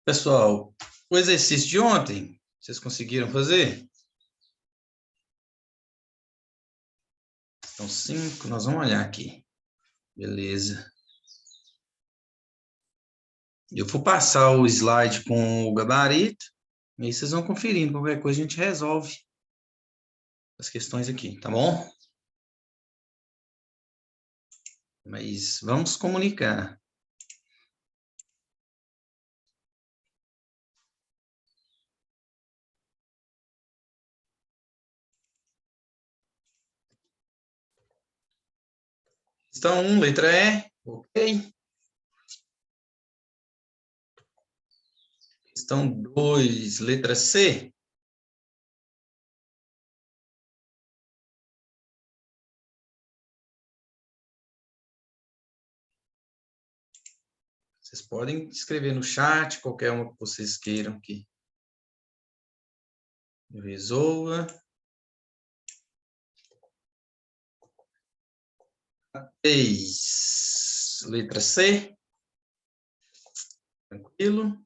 Pessoal, o exercício de ontem, vocês conseguiram fazer? Então, 5, nós vamos olhar aqui. Beleza. Eu vou passar o slide com o gabarito, e aí vocês vão conferindo. Qualquer coisa a gente resolve as questões aqui, tá bom? Mas vamos comunicar. Questão 1, letra E, ok. Questão 2, letra C. Vocês podem escrever no chat, qualquer uma que vocês queiram que eu resolva. 3, letra C. Tranquilo.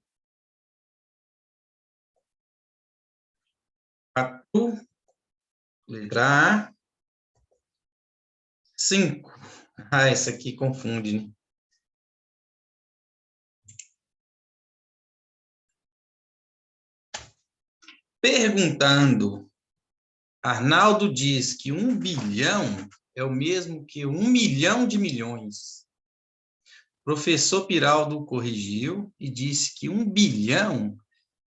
4, letra A. 5. Ah, essa aqui confunde, né? Perguntando, Arnaldo diz que 1 bilhão é o mesmo que 1 milhão de milhões. Professor Piraldo corrigiu e disse que 1 bilhão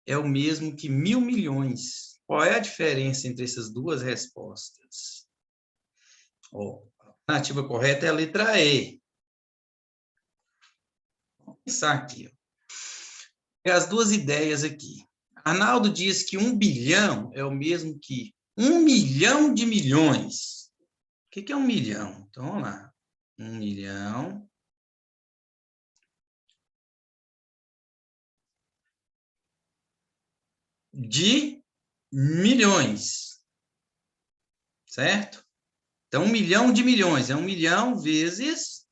é o mesmo que 1.000 milhões. Qual é a diferença entre essas duas respostas? A alternativa correta é a letra E. Vamos pensar aqui. As duas ideias aqui. Arnaldo diz que 1 bilhão é o mesmo que 1 milhão de milhões. O que é 1 milhão? Então, vamos lá. 1 milhão de milhões. Certo? Então, 1 milhão de milhões é 1 milhão vezes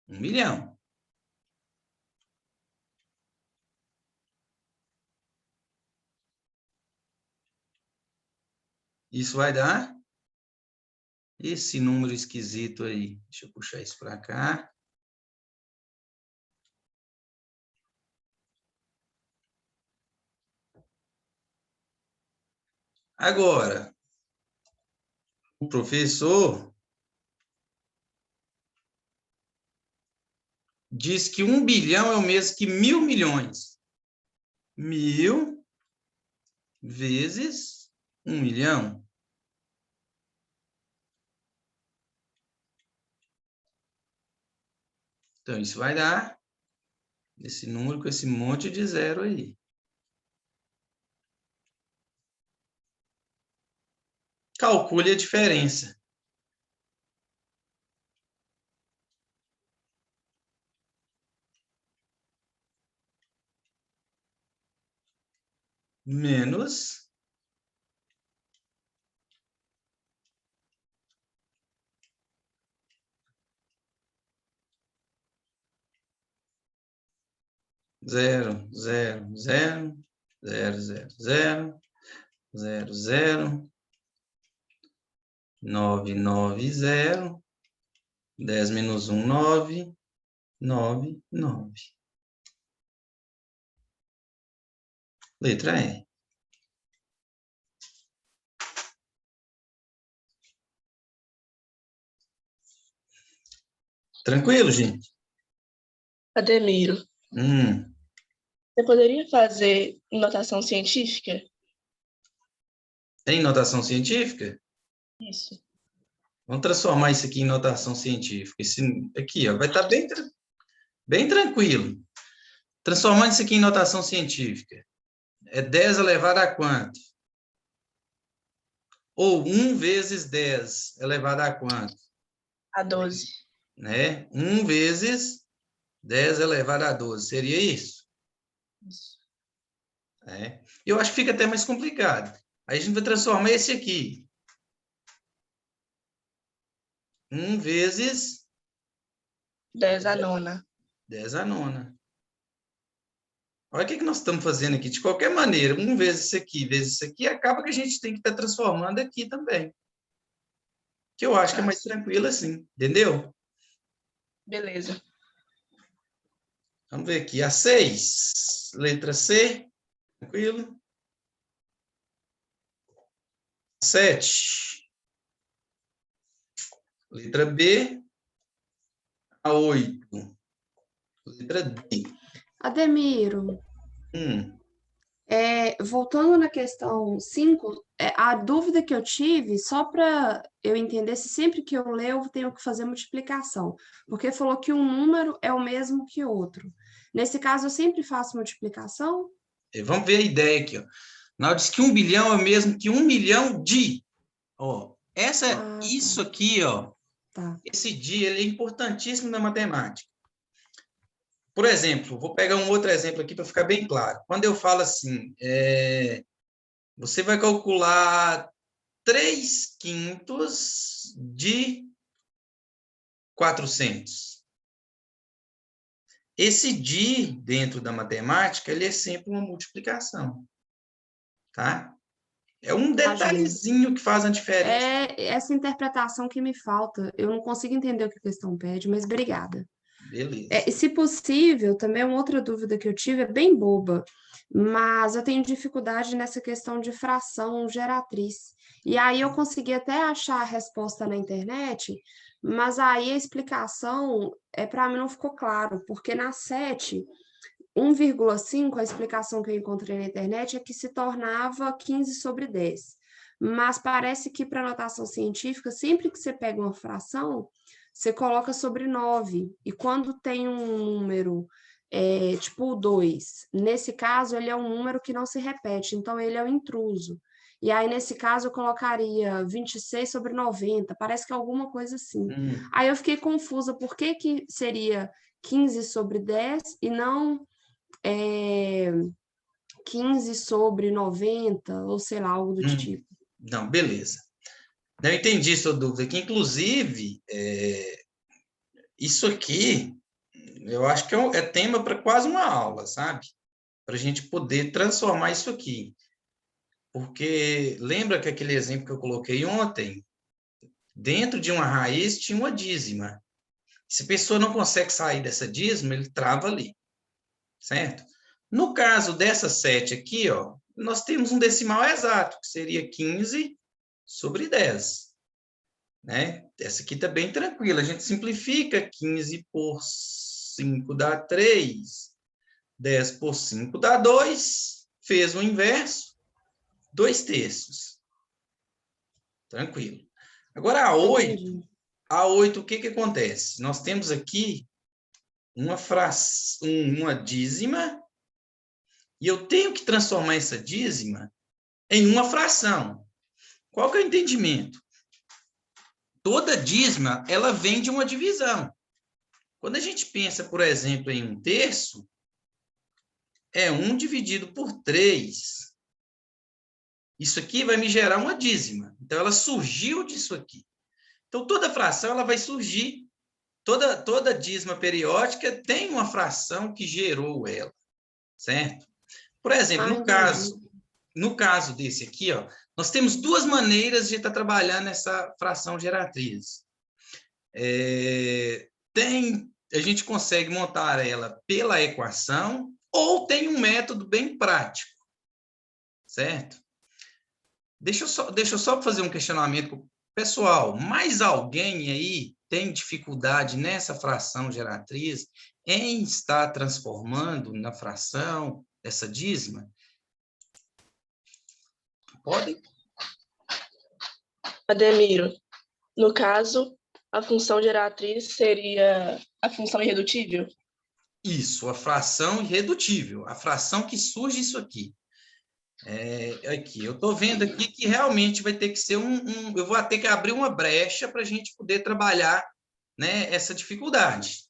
1 milhão. Isso vai dar esse número esquisito aí. Deixa eu puxar isso para cá. Agora, o professor diz que 1 bilhão é o mesmo que 1.000 milhões. 1.000 vezes 1 milhão. Então, isso vai dar esse número com esse monte de zero aí. Calcule a diferença. Menos 0,0000000,990. 10 menos 1, 9, 9, 9. Letra E. Tranquilo, gente? Ademiro, Hum. você poderia fazer notação científica? Tem notação científica? Isso. Vamos transformar isso aqui em notação científica. Esse aqui, ó, vai estar bem tranquilo. Transformando isso aqui em notação científica. É 10 elevado a quanto? Ou 1 vezes 10 elevado a quanto? A 12. Né? 1 vezes 10 elevado a 12. Seria isso? Isso. É. Eu acho que fica até mais complicado. Aí a gente vai transformar esse aqui. 1 vezes 10 a nona. 10 a nona. Olha o que nós estamos fazendo aqui. De qualquer maneira, 1 vezes isso aqui, acaba que a gente tem que estar transformando aqui também. Que eu acho que é mais tranquilo assim, entendeu? Beleza. Vamos ver aqui. A 6, letra C, tranquilo. 7, letra B. A 8, letra D. Ademiro, voltando na questão 5, a dúvida que eu tive, só para eu entender se sempre que eu ler eu tenho que fazer multiplicação, porque falou que um número é o mesmo que outro. Nesse caso, eu sempre faço multiplicação? Vamos ver a ideia aqui. Ó. Nós diz que 1 bilhão é o mesmo que 1 milhão de. Ó, isso aqui, ó, Tá. esse de ele é importantíssimo na matemática. Por exemplo, vou pegar um outro exemplo aqui para ficar bem claro. Quando eu falo assim, você vai calcular 3/5 de 400. Esse de, dentro da matemática, ele é sempre uma multiplicação. Tá? É um detalhezinho que faz a diferença. É essa interpretação que me falta. Eu não consigo entender o que a questão pede, mas obrigada. Beleza. E se possível, também uma outra dúvida que eu tive é bem boba, mas eu tenho dificuldade nessa questão de fração geratriz. E aí eu consegui até achar a resposta na internet, mas aí a explicação para mim não ficou claro, porque na 7, 1,5, a explicação que eu encontrei na internet é que se tornava 15/10. Mas parece que para notação científica, sempre que você pega uma fração, você coloca sobre 9. E quando tem um número tipo 2, nesse caso, ele é um número que não se repete, então ele é um intruso. E aí, nesse caso, eu colocaria 26/90, parece que é alguma coisa assim. Aí eu fiquei confusa, por que que seria 15/10 e não 15/90, ou sei lá, algo do tipo. Não, beleza. Eu entendi sua dúvida, que inclusive, isso aqui, eu acho que é tema para quase uma aula, sabe? Para a gente poder transformar isso aqui. Porque lembra que aquele exemplo que eu coloquei ontem, dentro de uma raiz tinha uma dízima. Se a pessoa não consegue sair dessa dízima, ele trava ali, certo? No caso dessa 7 aqui, ó, nós temos um decimal exato, que seria 15/10. Né? Essa aqui está bem tranquila. A gente simplifica, 15 por 5 dá 3, 10 por 5 dá 2, fez o inverso, 2/3. Tranquilo. Agora, a 8, o que acontece? Nós temos aqui uma dízima, e eu tenho que transformar essa dízima em uma fração. Qual que é o entendimento? Toda dízima, ela vem de uma divisão. Quando a gente pensa, por exemplo, em 1/3, é 1 dividido por 3. Isso aqui vai me gerar uma dízima. Então, ela surgiu disso aqui. Então, toda fração ela vai surgir. Toda dízima periódica tem uma fração que gerou ela. Certo? Por exemplo, no caso desse aqui, ó, nós temos duas maneiras de estar trabalhando essa fração geratriz. A gente consegue montar ela pela equação ou tem um método bem prático, certo? Deixa eu só fazer um questionamento. Pessoal, mais alguém aí tem dificuldade nessa fração geratriz em estar transformando na fração essa dízima? Podem? Ademiro, no caso, a função geratriz seria a função irredutível? Isso, a fração irredutível, a fração que surge isso aqui. Aqui, eu estou vendo aqui que realmente vai ter que ser eu vou ter que abrir uma brecha para a gente poder trabalhar, né, essa dificuldade.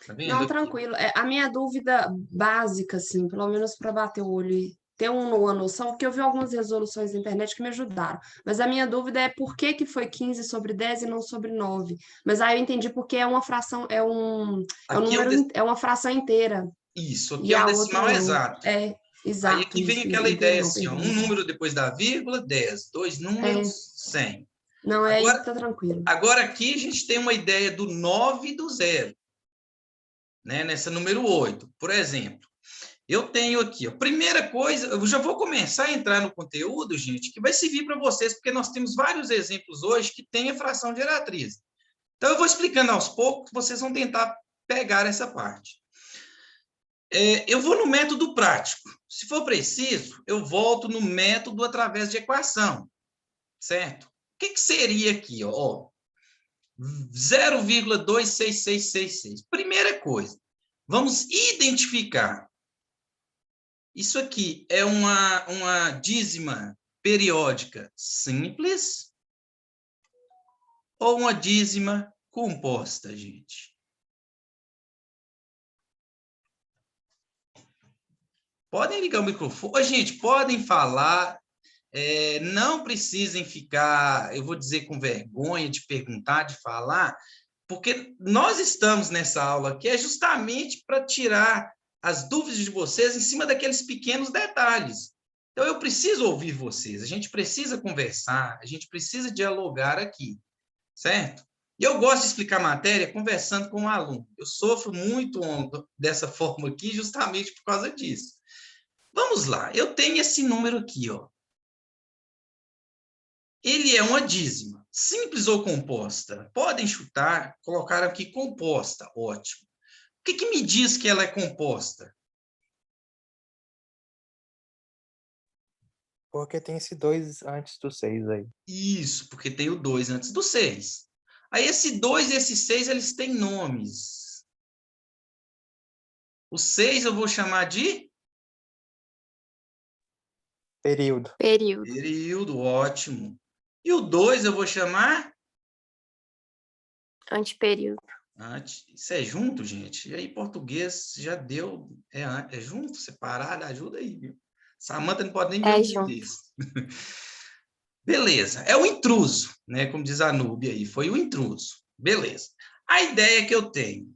Tá vendo? Não, tranquilo. A minha dúvida básica, assim, pelo menos para bater o olho e ter uma noção, porque eu vi algumas resoluções na internet que me ajudaram. Mas a minha dúvida é por que foi 15/10 e não sobre 9. Mas aí eu entendi porque é uma fração, é um número, é uma fração inteira. Isso, aqui E é o a decimal outra não. exato. É, Aí exato, aqui vem isso. aquela ideia Perdão, assim, ó, perdão, um exato. número depois da vírgula, 10. Dois É, números, 100. não, aí Agora, tá tranquilo. agora aqui a gente tem uma ideia do 9 e do 0, né? Nessa número 8. Por exemplo, eu tenho aqui, ó, primeira coisa, eu já vou começar a entrar no conteúdo, gente, que vai servir para vocês, porque nós temos vários exemplos hoje que tem a fração geratriz. Então, eu vou explicando aos poucos, vocês vão tentar pegar essa parte. Eu vou no método prático. Se for preciso, eu volto no método através de equação, certo? O que seria aqui, ó? 0,26666. Primeira coisa, vamos identificar. Isso aqui é uma dízima periódica simples ou uma dízima composta, gente? Podem ligar o microfone. Gente, podem falar. Não precisem ficar, eu vou dizer, com vergonha de perguntar, de falar, porque nós estamos nessa aula que é justamente para tirar as dúvidas de vocês em cima daqueles pequenos detalhes. Então, eu preciso ouvir vocês, a gente precisa conversar, a gente precisa dialogar aqui, certo? E eu gosto de explicar matéria conversando com o aluno. Eu sofro muito dessa forma aqui justamente por causa disso. Vamos lá, eu tenho esse número aqui, ó. Ele é uma dízima, simples ou composta? Podem chutar, colocaram aqui composta, ótimo. O que me diz que ela é composta? Porque tem esse 2 antes do 6 aí. Isso, porque tem o 2 antes do 6. Aí esse 2 e esse 6, eles têm nomes. O 6 eu vou chamar de? Período. Período. Período, ótimo. E o 2 eu vou chamar? Antiperíodo. Isso é junto, gente? E aí, português já deu. É junto, separado, ajuda aí, viu? Samanta não pode nem ver É um junto. desse. Beleza. É o intruso, né? Como diz a Núbia aí, foi o intruso. Beleza. A ideia que eu tenho.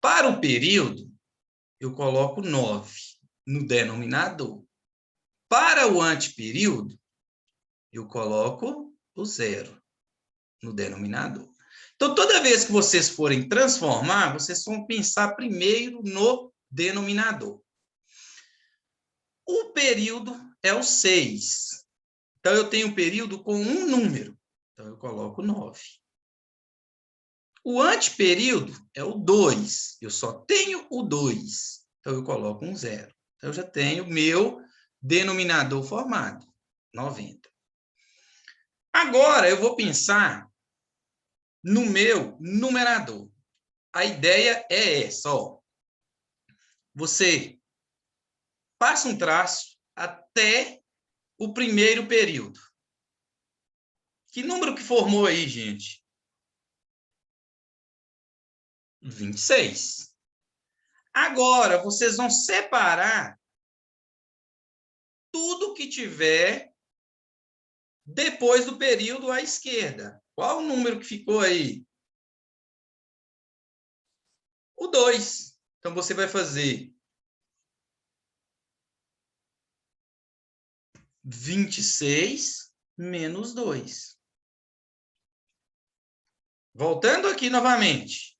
Para o período, eu coloco 9 no denominador. Para o antiperíodo, eu coloco o 0 no denominador. Então, toda vez que vocês forem transformar, vocês vão pensar primeiro no denominador. O período é o 6. Então, eu tenho um período com um número. Então, eu coloco 9. O antiperíodo é o 2. Eu só tenho o 2. Então, eu coloco um 0. Então, eu já tenho meu denominador formado, 90. Agora, eu vou pensar no meu numerador. A ideia é essa, ó. Você passa um traço até o primeiro período. Que número que formou aí, gente? 26. Agora, vocês vão separar tudo que tiver depois do período à esquerda. Qual o número que ficou aí? O 2. Então, você vai fazer 26 menos 2. Voltando aqui novamente.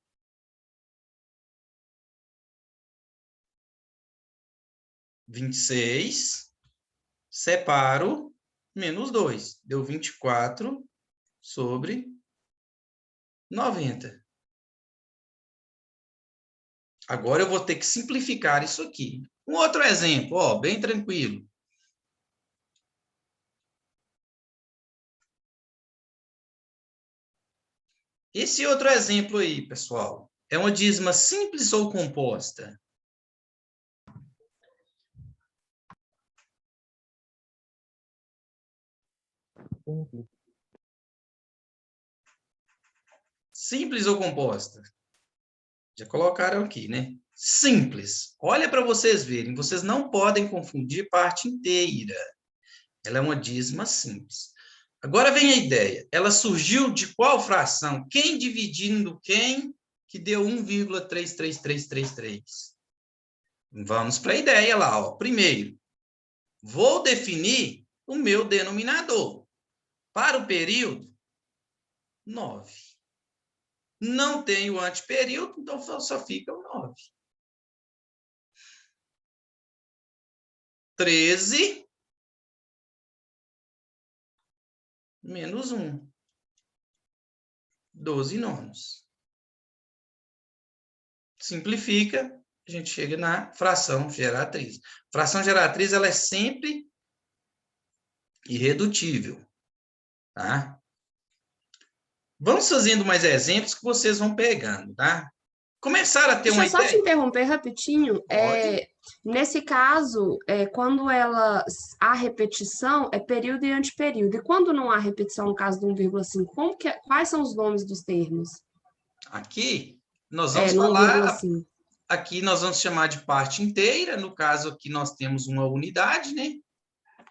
26, separo, menos 2. Deu 24 sobre 90. Agora eu vou ter que simplificar isso aqui. Um outro exemplo, ó, bem tranquilo. Esse outro exemplo aí, pessoal, é uma dízima simples ou composta? Simples. Simples ou composta? Já colocaram aqui, né? Simples. Olha para vocês verem, vocês não podem confundir parte inteira. Ela é uma dízima simples. Agora vem a ideia. Ela surgiu de qual fração? Quem dividindo quem que deu 1,33333? Vamos para a ideia lá, ó. Primeiro, vou definir o meu denominador. Para o período, 9. Não tenho antiperíodo, então só fica o 9. 13 menos 1. 12 nonos. Simplifica, a gente chega na fração geratriz. Fração geratriz, ela é sempre irredutível, tá? Vamos fazendo mais exemplos que vocês vão pegando, tá? Começaram a ter Deixa uma eu só te ideia? interromper rapidinho. Pode. Nesse caso, quando há repetição, é período e antiperíodo. E quando não há repetição, no caso do 1,5, quais são os nomes dos termos? Aqui, nós vamos No falar, 1,5. aqui nós vamos chamar de parte inteira, no caso aqui nós temos uma unidade, né?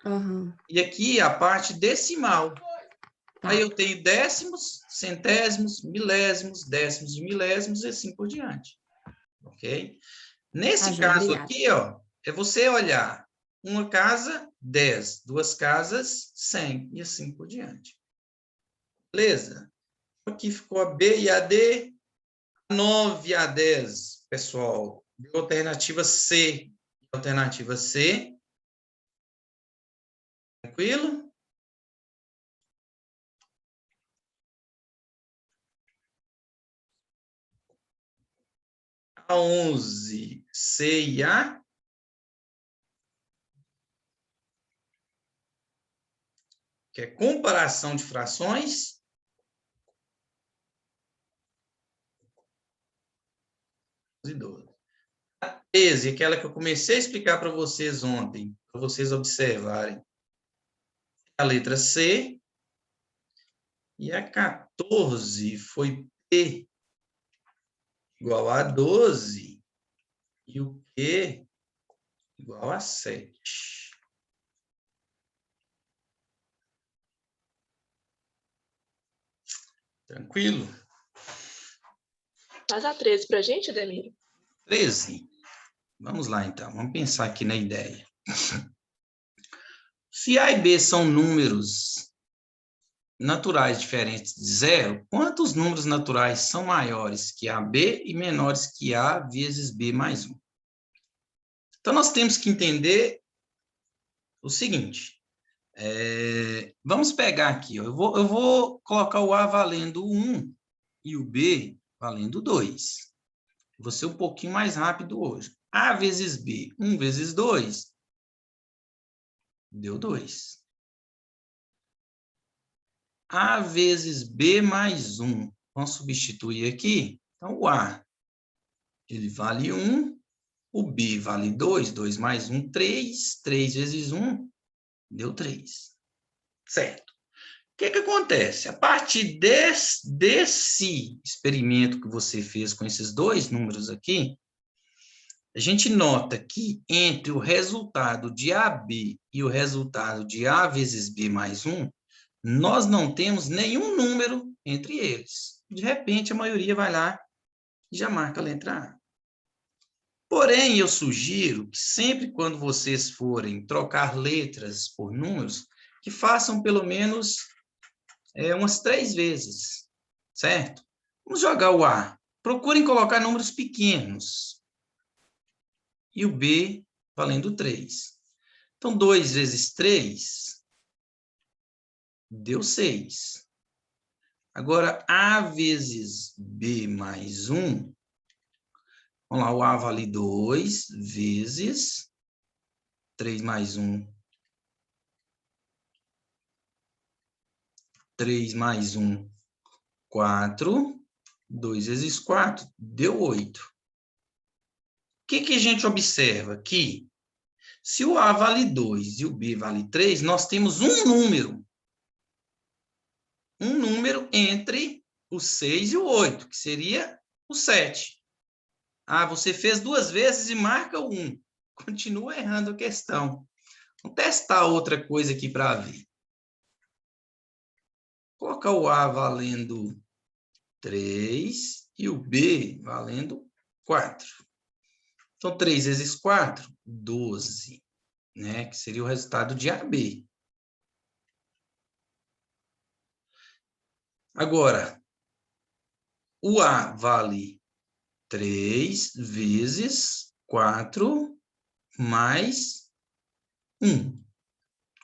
Uhum. E aqui a parte decimal. Tá. Aí eu tenho décimos, centésimos, milésimos, décimos de milésimos e assim por diante. Ok? Nesse Joia, caso obrigada. aqui, ó, é você olhar uma casa, 10, duas casas, 100 e assim por diante. Beleza? Aqui ficou a B e a D, 9 a 10, pessoal. Deu alternativa C. Alternativa C. Tranquilo? A 11, C e A. Que é comparação de frações. E 12. A 13, aquela que eu comecei a explicar para vocês ontem, para vocês observarem. A letra C. E a 14 foi P igual a 12 e o Q igual a 7. Tranquilo? Faz a 13 para a gente, Ademir. 13. Vamos lá, então. Vamos pensar aqui na ideia. Se A e B são números naturais diferentes de zero, quantos números naturais são maiores que AB e menores que A vezes B mais 1? Então, nós temos que entender o seguinte. Vamos pegar aqui. Ó, eu vou colocar o A valendo 1 e o B valendo 2. Vou ser um pouquinho mais rápido hoje. A vezes B, 1 vezes 2, deu 2. A vezes B mais 1. Vamos substituir aqui. Então, o A, ele vale 1. O B vale 2. 2 mais 1, 3. 3 vezes 1, deu 3. Certo. O que acontece? A partir desse experimento que você fez com esses dois números aqui, a gente nota que entre o resultado de AB e o resultado de A vezes B mais 1, nós não temos nenhum número entre eles. De repente, a maioria vai lá e já marca a letra A. Porém, eu sugiro que sempre quando vocês forem trocar letras por números, que façam pelo menos umas 3 vezes, certo? Vamos jogar o A. Procurem colocar números pequenos. E o B valendo 3. Então, 2 vezes 3 deu 6. Agora, A vezes B mais 1. Vamos lá, o A vale 2 vezes 3 mais 1. 3 mais 1, 4. 2 vezes 4, deu 8. O que a gente observa? Que se o A vale 2 e o B vale 3, nós temos um número. Um número entre o 6 e o 8, que seria o 7. Ah, você fez 2 vezes e marca o 1. Continua errando a questão. Vamos testar outra coisa aqui para ver. Coloca o A valendo 3 e o B valendo 4. Então, 3 vezes 4, 12, né? Que seria o resultado de AB. Agora, o A vale 3 vezes 4 mais 1.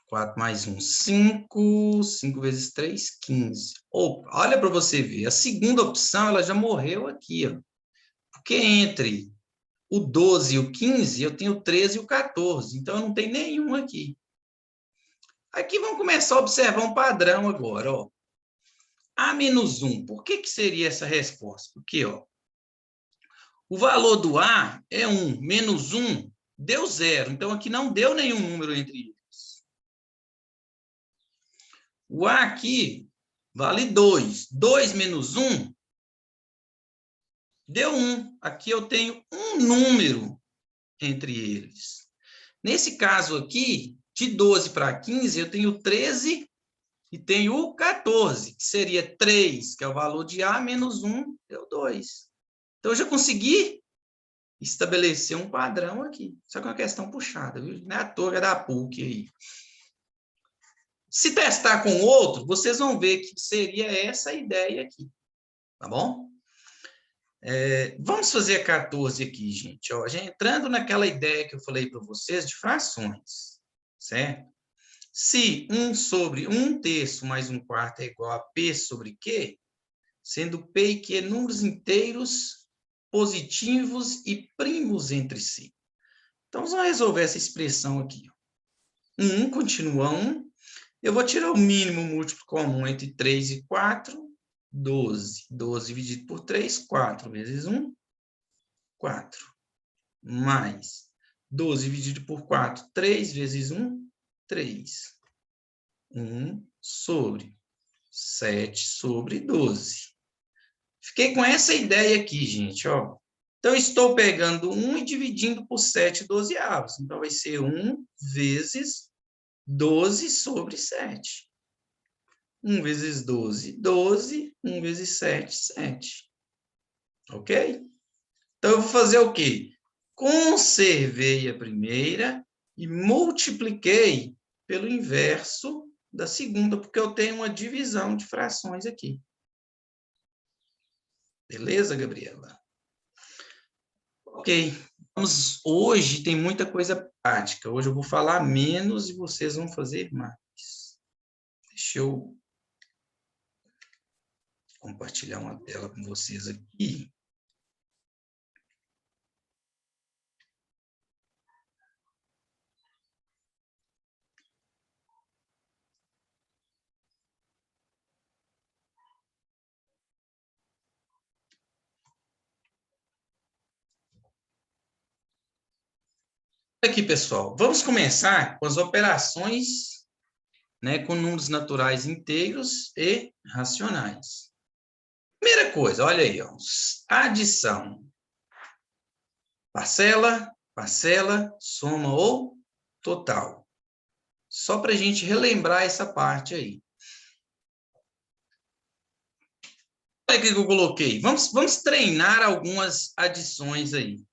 4 mais 1, 5. 5 vezes 3, 15. Olha para você ver, a segunda opção ela já morreu aqui, ó. Porque entre o 12 e o 15, eu tenho o 13 e o 14. Então, eu não tenho nenhum aqui. Aqui vamos começar a observar um padrão agora, ó. A menos 1. Por que seria essa resposta? Porque, ó, o valor do A é 1, menos 1 deu 0. Então, aqui não deu nenhum número entre eles. O A aqui vale 2. 2 menos 1 deu 1. Aqui eu tenho um número entre eles. Nesse caso aqui, de 12 para 15, eu tenho 13 e tenho o 14, que seria 3, que é o valor de A, menos 1, deu 2. Então, eu já consegui estabelecer um padrão aqui. Só que é uma questão puxada, viu? Não é à toa que é da PUC aí. Se testar com outro, vocês vão ver que seria essa a ideia aqui. Tá bom? Vamos fazer a 14 aqui, gente. Ó, já entrando naquela ideia que eu falei para vocês de frações, certo? Se 1 sobre 1/3 mais 1/4 é igual a P sobre Q, sendo P e Q números inteiros, positivos e primos entre si. Então, vamos resolver essa expressão aqui. 1 continua 1. Eu vou tirar o mínimo múltiplo comum entre 3 e 4, 12. 12 dividido por 3, 4 vezes 1, 4. Mais 12 dividido por 4, 3 vezes 1, 3. 1 sobre 7 sobre 12. Fiquei com essa ideia aqui, gente, ó. Então, estou pegando 1 e dividindo por 7 dozeavos. Então, vai ser 1 vezes 12 sobre 7. 1 vezes 12, 12. 1 vezes 7, 7. Ok? Então, eu vou fazer o quê? Conservei a primeira e multipliquei pelo inverso da segunda, porque eu tenho uma divisão de frações aqui. Beleza, Gabriela? Ok. Hoje tem muita coisa prática. Hoje eu vou falar menos e vocês vão fazer mais. Deixa eu compartilhar uma tela com vocês aqui. Aqui, pessoal, vamos começar com as operações, né, com números naturais inteiros e racionais. Primeira coisa, olha aí, ó, adição. Parcela, parcela, soma ou total. Só para a gente relembrar essa parte aí. Olha o que eu coloquei. Vamos treinar algumas adições aí.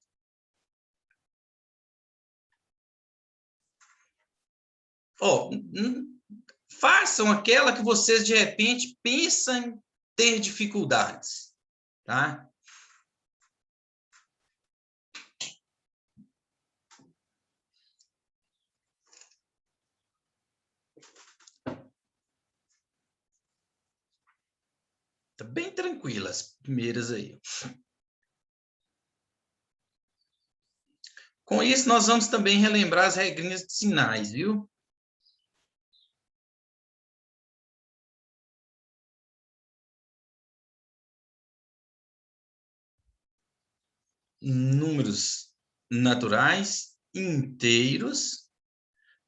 Ó, façam aquela que vocês, de repente, pensam ter dificuldades, tá? Tá bem tranquila as primeiras aí. Com isso, nós vamos também relembrar as regrinhas de sinais, viu? Números naturais, inteiros,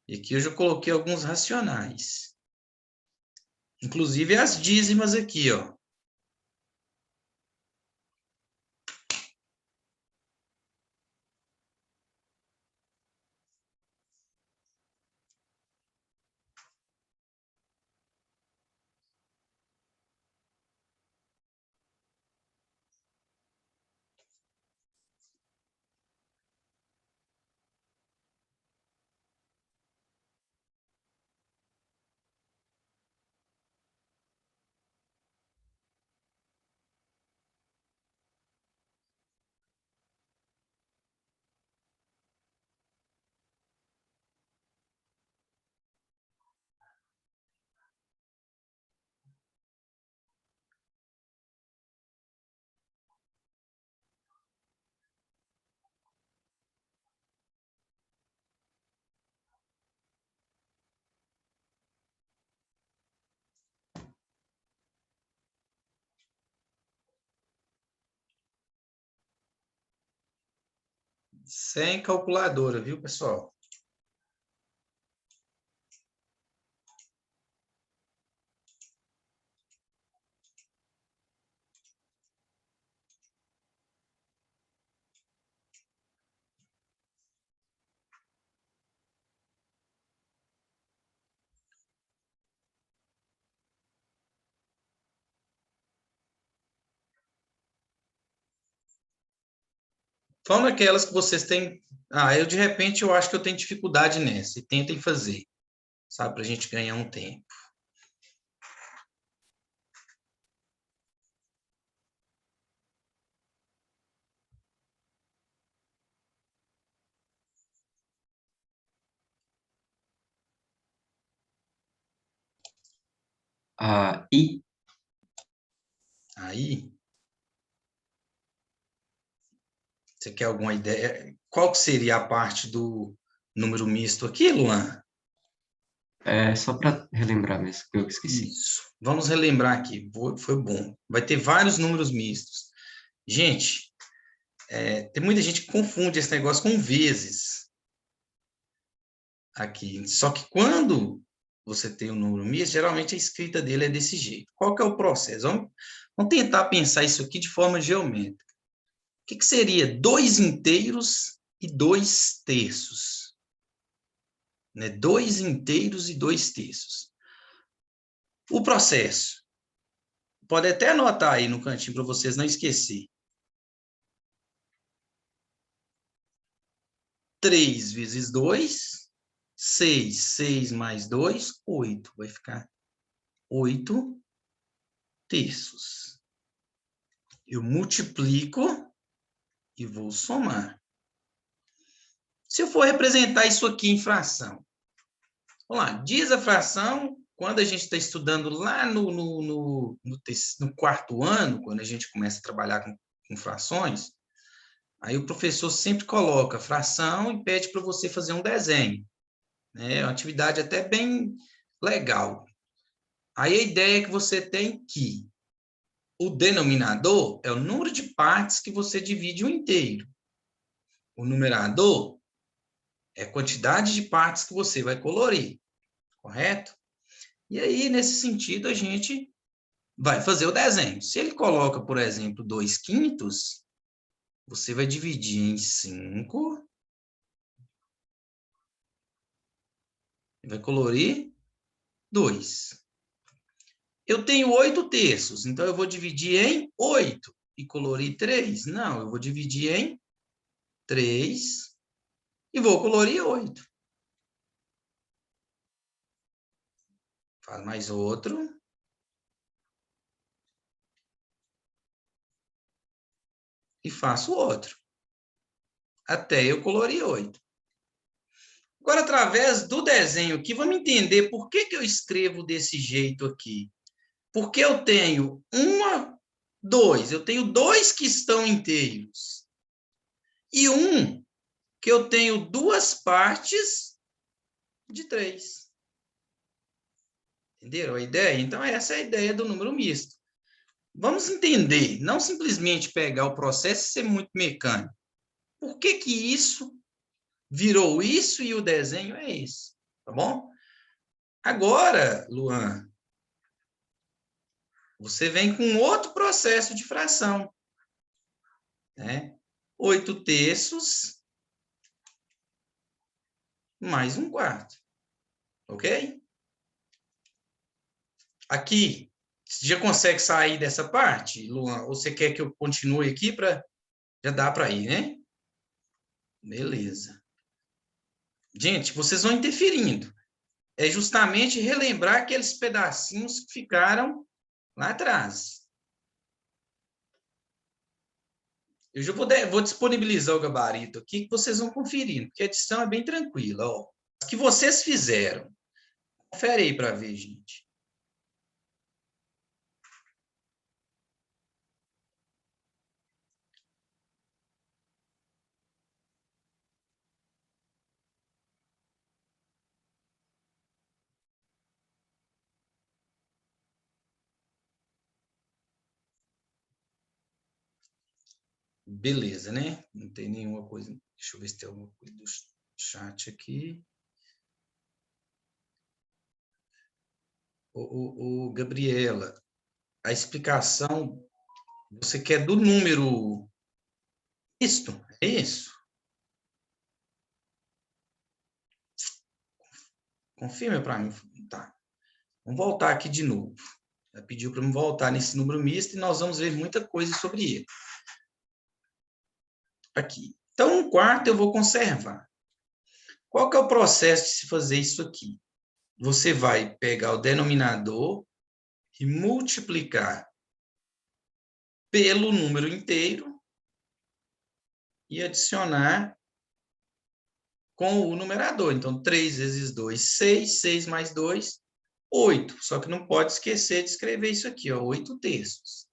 e aqui eu já coloquei alguns racionais. Inclusive as dízimas aqui, ó. Sem calculadora, viu, pessoal? Vão naquelas que vocês têm. Ah, eu de repente eu acho que eu tenho dificuldade nessa. E tentem fazer, sabe, para a gente ganhar um tempo. I. Aí, você quer alguma ideia? Qual que seria a parte do número misto aqui, Luan? É só para relembrar mesmo, que eu esqueci. Isso. Vamos relembrar aqui. Foi bom. Vai ter vários números mistos. Gente, tem muita gente que confunde esse negócio com vezes aqui. Só que quando você tem um número misto, geralmente a escrita dele é desse jeito. Qual que é o processo? Vamos tentar pensar isso aqui de forma geométrica. O que seria 2 inteiros e 2 terços? Né? 2 inteiros e 2 terços. O processo. Pode até anotar aí no cantinho para vocês não esquecer. 3 vezes 2, 6. 6 mais 2, 8. Vai ficar 8 terços. Eu multiplico e vou somar. Se eu for representar isso aqui em fração, vamos lá, diz a fração, quando a gente está estudando lá no quarto ano, quando a gente começa a trabalhar com frações, aí o professor sempre coloca fração e pede para você fazer um desenho. Né? É uma atividade até bem legal. Aí a ideia é que você tem que o denominador é o número de partes que você divide o inteiro. O numerador é a quantidade de partes que você vai colorir, correto? E aí, nesse sentido, a gente vai fazer o desenho. Se ele coloca, por exemplo, 2/5, você vai dividir em 5 e vai colorir 2. Eu tenho 8 terços, então eu vou dividir em 8 e colorir 3. Não, eu vou dividir em 3 e vou colorir 8. Faz mais outro. E faço outro. Até eu colorir 8. Agora, através do desenho aqui, vamos entender por que eu escrevo desse jeito aqui. Porque eu tenho 2. Eu tenho 2 que estão inteiros. E que eu tenho 2 partes de 3. Entenderam a ideia? Então, essa é a ideia do número misto. Vamos entender, não simplesmente pegar o processo e ser muito mecânico. Por que isso virou isso e o desenho é esse? Tá bom? Agora, Luan, você vem com outro processo de fração. Né? 8 terços mais 1/4. Ok? Aqui, você já consegue sair dessa parte, Luan? Ou você quer que eu continue aqui para já dá para ir, né? Beleza. Gente, vocês vão interferindo. É justamente relembrar aqueles pedacinhos que ficaram lá atrás. Eu já vou disponibilizar o gabarito aqui que vocês vão conferindo, porque a edição é bem tranquila. Ó. As que vocês fizeram. Confere aí para ver, gente. Beleza, né? Não tem nenhuma coisa. Deixa eu ver se tem alguma coisa do chat aqui. Gabriela, a explicação, você quer do número isto? É isso? Confirma para mim. Tá. Vamos voltar aqui de novo. Ela pediu para me voltar nesse número misto e nós vamos ver muita coisa sobre ele. Aqui. Então, um quarto eu vou conservar. Qual que é o processo de se fazer isso aqui? Você vai pegar o denominador e multiplicar pelo número inteiro e adicionar com o numerador. Então, 3 vezes 2, 6. 6 mais 2, 8. Só que não pode esquecer de escrever isso aqui, ó, 8 terços.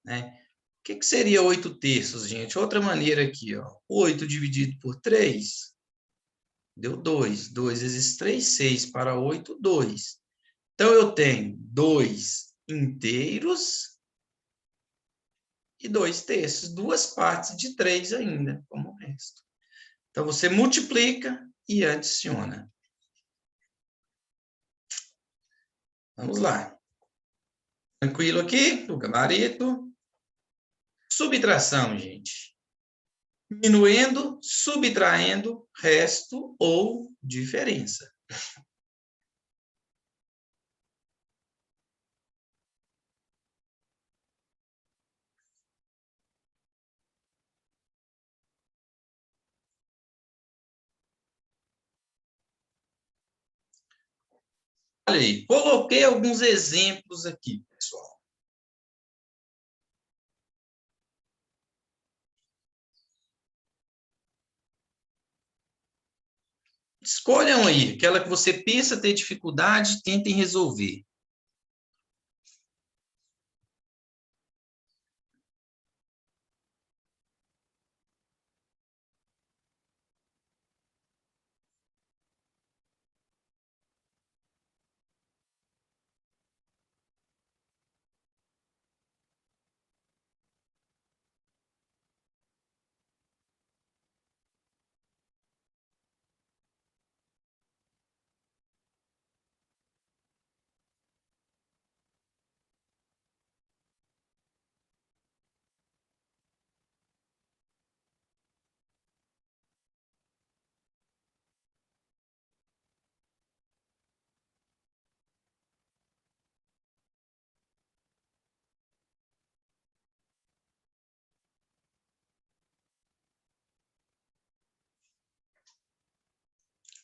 Né? O que seria 8 terços, gente? Outra maneira aqui, ó, 8 dividido por 3 deu 2. 2 vezes 3, 6 para 8, 2. Então, eu tenho 2 inteiros e 2 terços, duas partes de 3 ainda, como o resto. Então, você multiplica e adiciona. Vamos lá. Tranquilo aqui? O gabarito. Subtração, gente. Diminuindo, subtraindo, resto ou diferença. Olha aí, coloquei alguns exemplos aqui, pessoal. Escolham aí, aquela que você pensa ter dificuldade, tentem resolver.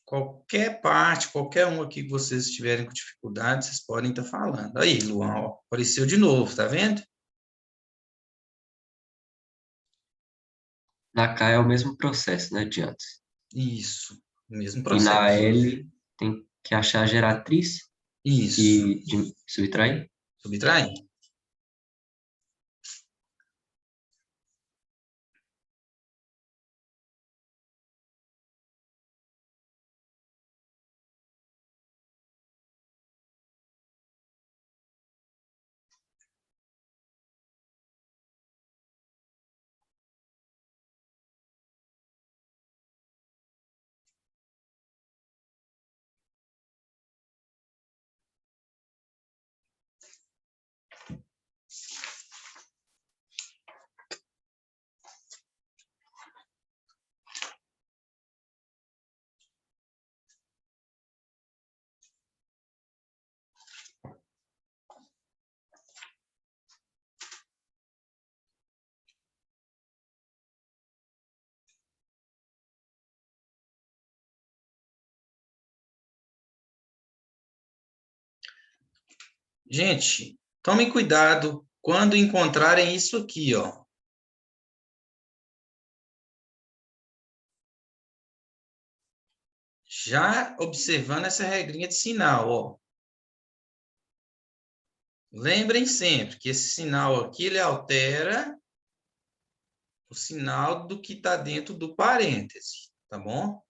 Qualquer parte, qualquer um aqui que vocês estiverem com dificuldade, vocês podem estar falando. Aí, Luan, ó, apareceu de novo, tá vendo? Na K é o mesmo processo, né, de antes. Isso, o mesmo E na processo. L tem que achar a geratriz Isso, e subtrair. subtrair. Gente, tomem cuidado quando encontrarem isso aqui, ó. Já observando essa regrinha de sinal, ó. Lembrem sempre que esse sinal aqui, ele altera o sinal do que está dentro do parêntese, tá bom?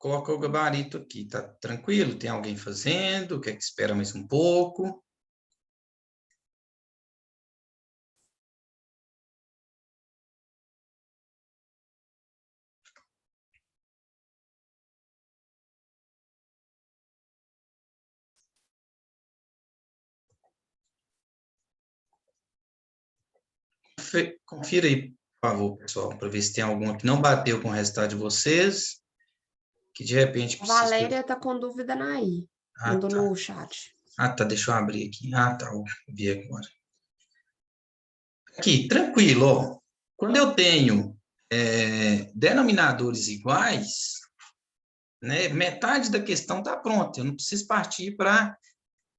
coloca o gabarito aqui. Tá tranquilo? Tem alguém fazendo? Quer que espera mais um pouco? Confira aí, por favor, pessoal, para ver se tem alguma que não bateu com o resultado de vocês, que de repente A precisa... Valéria tá com dúvida na I. Ah, Mandou tá. no chat. Ah, tá, deixa eu abrir aqui. Ah, tá, eu vi agora. Aqui, tranquilo, ó. Quando eu tenho denominadores iguais, né, metade da questão está pronta. Eu não preciso partir para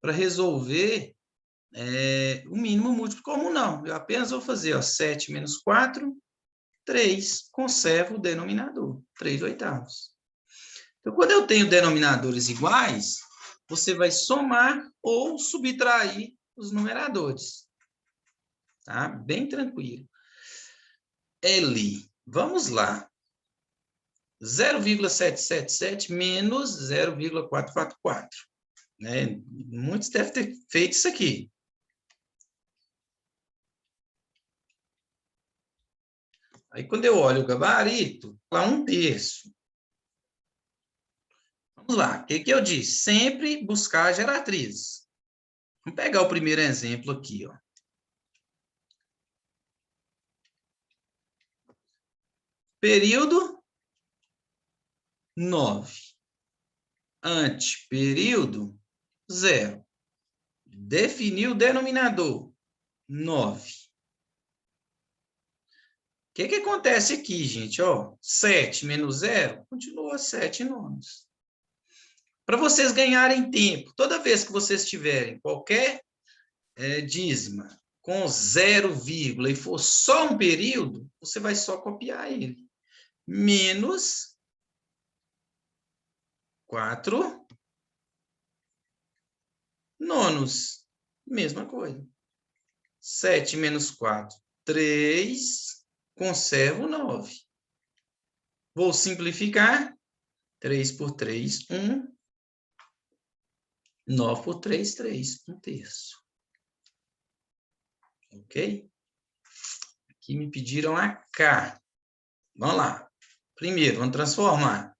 resolver o mínimo múltiplo comum, não. Eu apenas vou fazer, ó, 7 menos 4, 3. Conservo o denominador, 3/8. Então, quando eu tenho denominadores iguais, você vai somar ou subtrair os numeradores. Tá? Bem tranquilo. L, vamos lá. 0,777 menos 0,444. Né? Muitos devem ter feito isso aqui. Aí, quando eu olho o gabarito, lá 1/3. Vamos lá, o que eu disse? Sempre buscar a geratriz. Vamos pegar o primeiro exemplo aqui, ó. Período 9. Anteperíodo 0. Definir o denominador 9. O que acontece aqui, gente? Ó, 7 menos 0 continua 7 nonos. Para vocês ganharem tempo, toda vez que vocês tiverem qualquer dízima com 0, e for só um período, você vai só copiar ele. Menos 4 nonos. Mesma coisa. 7 menos 4, 3. Conservo 9. Vou simplificar. 3 por 3, 1. 9 por 3, 3. 1/3. Ok? Aqui me pediram a K. Vamos lá. Primeiro, vamos transformar.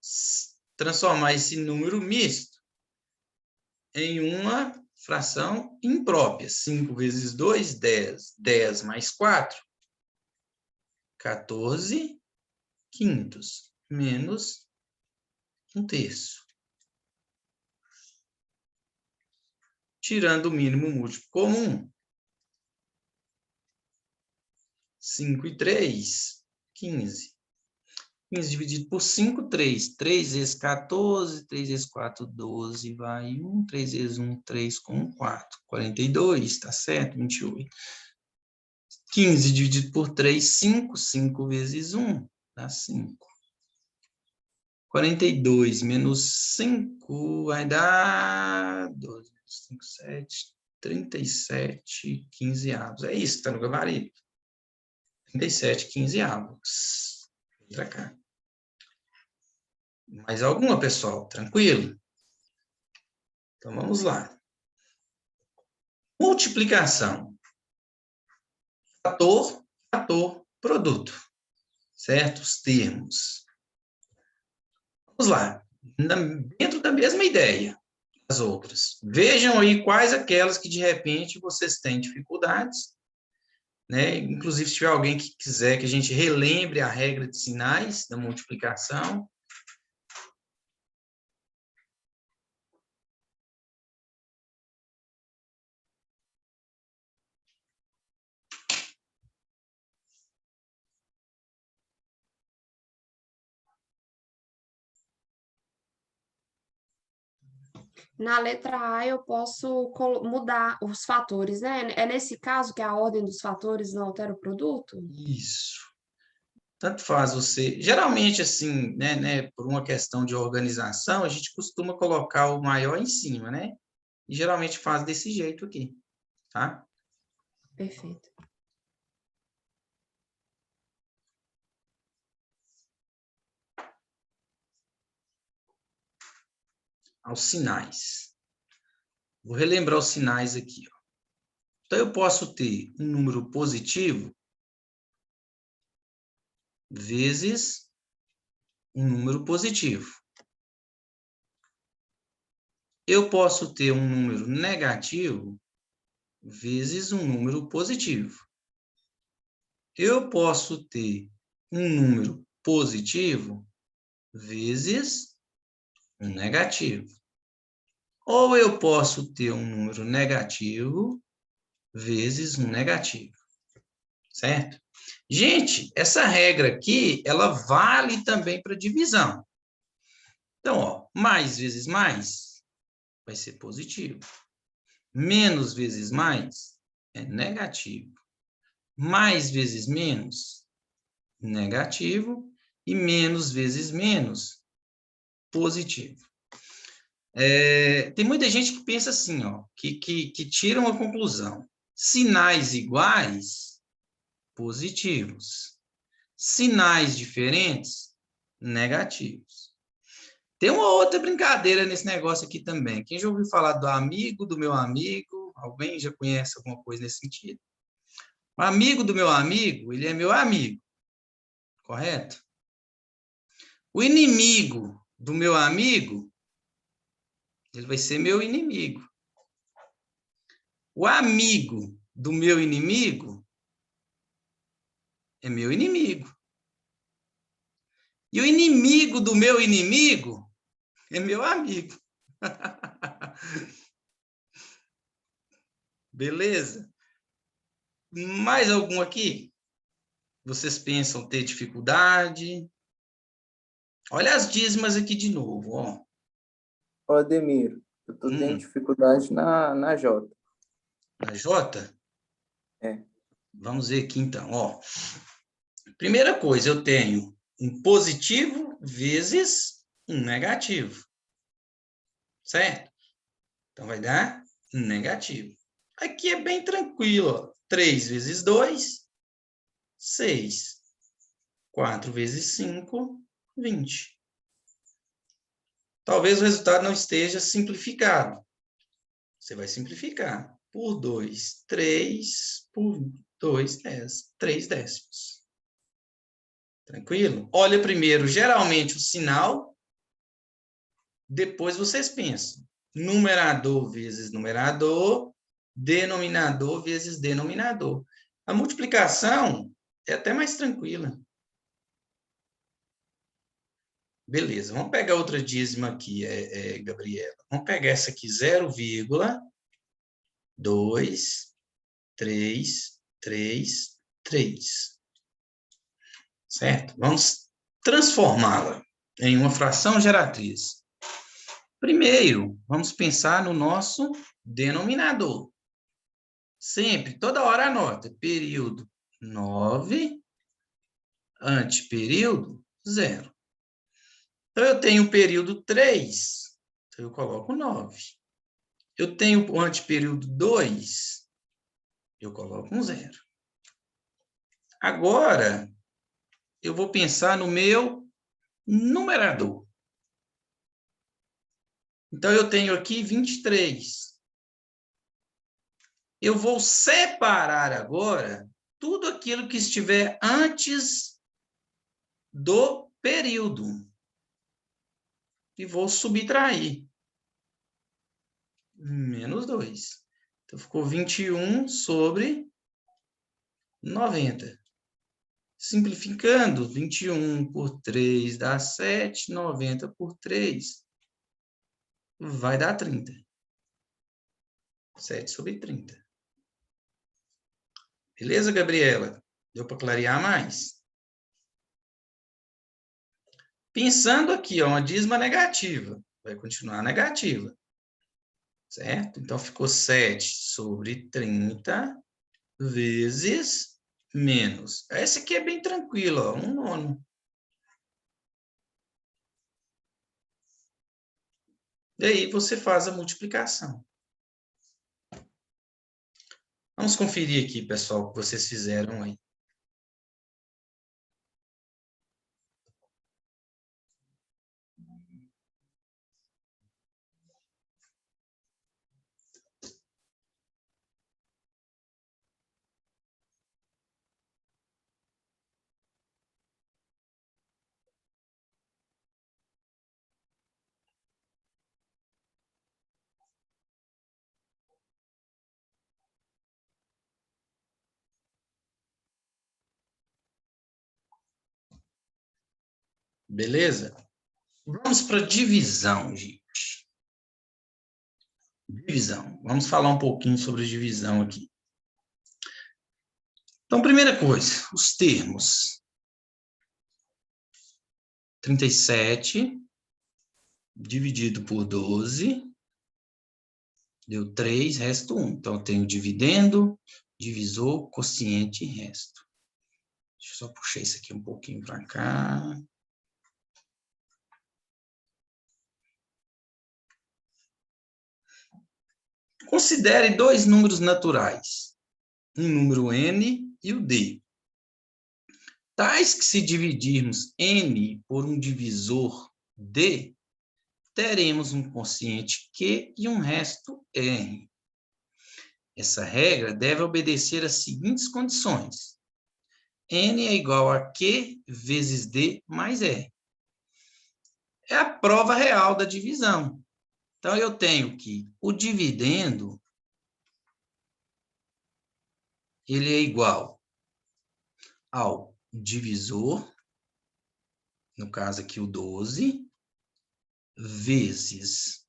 Transformar esse número misto em uma fração imprópria. 5 vezes 2, 10. 10 mais 4, 14 quintos. Menos 1/3. Tirando o mínimo múltiplo comum. 5 e 3, 15. 15 dividido por 5, 3. 3 vezes 14, 3 vezes 4, 12, vai 1. 3 vezes 1, 3 com 1, 4. 42, tá certo? 28. 15 dividido por 3, 5. 5 vezes 1, dá 5. 42 menos 5 vai dar 12, 5, 7, 37 quinzeavos. É isso que está no gabarito. 37 quinzeavos. Vem para cá. Mais alguma, pessoal? Tranquilo? Então, vamos lá. Multiplicação. Fator, fator, produto. Certo? Os termos. Vamos lá. Dentro da mesma ideia, as outras. Vejam aí quais aquelas que, de repente, vocês têm dificuldades. Né? Inclusive, se tiver alguém que quiser que a gente relembre a regra de sinais da multiplicação. Na letra A, eu posso mudar os fatores, né? É nesse caso que a ordem dos fatores não altera o produto? Isso. Tanto faz você. Geralmente, assim, né, por uma questão de organização, a gente costuma colocar o maior em cima, né? E geralmente faz desse jeito aqui, tá? Perfeito. aos sinais. Vou relembrar os sinais aqui, ó. Então, eu posso ter um número positivo vezes um número positivo. Eu posso ter um número negativo vezes um número positivo. Eu posso ter um número positivo vezes um negativo. Ou eu posso ter um número negativo vezes um negativo. Certo? Gente, essa regra aqui, ela vale também para divisão. Então, ó, mais vezes mais vai ser positivo. Menos vezes mais é negativo. Mais vezes menos, negativo. E menos vezes menos, positivo. Tem muita gente que pensa assim, ó, que tira uma conclusão. Sinais iguais, positivos. Sinais diferentes, negativos. Tem uma outra brincadeira nesse negócio aqui também. Quem já ouviu falar do amigo do meu amigo? Alguém já conhece alguma coisa nesse sentido? O amigo do meu amigo, ele é meu amigo. Correto? O inimigo do meu amigo, ele vai ser meu inimigo. O amigo do meu inimigo é meu inimigo. E o inimigo do meu inimigo é meu amigo. Beleza? Mais algum aqui? Vocês pensam ter dificuldade? Olha as dízimas aqui de novo, ó. Ó, Ademir, eu tô tendo dificuldade na J. Na J? É. Vamos ver aqui então, ó. Primeira coisa, eu tenho um positivo vezes um negativo. Certo? Então, vai dar um negativo. Aqui é bem tranquilo, ó. 3 vezes 2, 6. 4 vezes 5, 20. Talvez o resultado não esteja simplificado. Você vai simplificar. Por 2, 3. Por 2, 10. 3 décimos. Tranquilo? Olha primeiro, geralmente, o sinal. Depois vocês pensam. Numerador vezes numerador. Denominador vezes denominador. A multiplicação é até mais tranquila. Beleza, vamos pegar outra dízima aqui, Gabriela. Vamos pegar essa aqui, 0,23333. Certo? Vamos transformá-la em uma fração geratriz. Primeiro, vamos pensar no nosso denominador. Sempre, toda hora anota. Período 9, antiperíodo 0. Então, eu tenho o período 3, então eu coloco 9. Eu tenho o antiperíodo 2, eu coloco um 0. Agora, eu vou pensar no meu numerador. Então, eu tenho aqui 23. Eu vou separar agora tudo aquilo que estiver antes do período. E vou subtrair. Menos 2. Então, ficou 21 sobre 90. Simplificando, 21 por 3 dá 7, 90 por 3 vai dar 30. 7 sobre 30. Beleza, Gabriela? Deu para clarear mais? Pensando aqui, ó, uma dízima negativa. Vai continuar negativa. Certo? Então, ficou 7 sobre 30 vezes menos. Esse aqui é bem tranquilo, ó, 1/9. E aí você faz a multiplicação. Vamos conferir aqui, pessoal, o que vocês fizeram aí. Beleza? Vamos para divisão, gente. Divisão. Vamos falar um pouquinho sobre divisão aqui. Então, primeira coisa, os termos. 37 dividido por 12 deu 3, resto 1. Então, eu tenho dividendo, divisor, quociente e resto. Deixa eu só puxar isso aqui um pouquinho para cá. Considere dois números naturais, um número n e o d. Tais que, se dividirmos n por um divisor d, teremos um quociente q e um resto r. Essa regra deve obedecer às seguintes condições. N é igual a Q vezes D mais R. É a prova real da divisão. Então, eu tenho que o dividendo, ele é igual ao divisor, no caso aqui o 12, vezes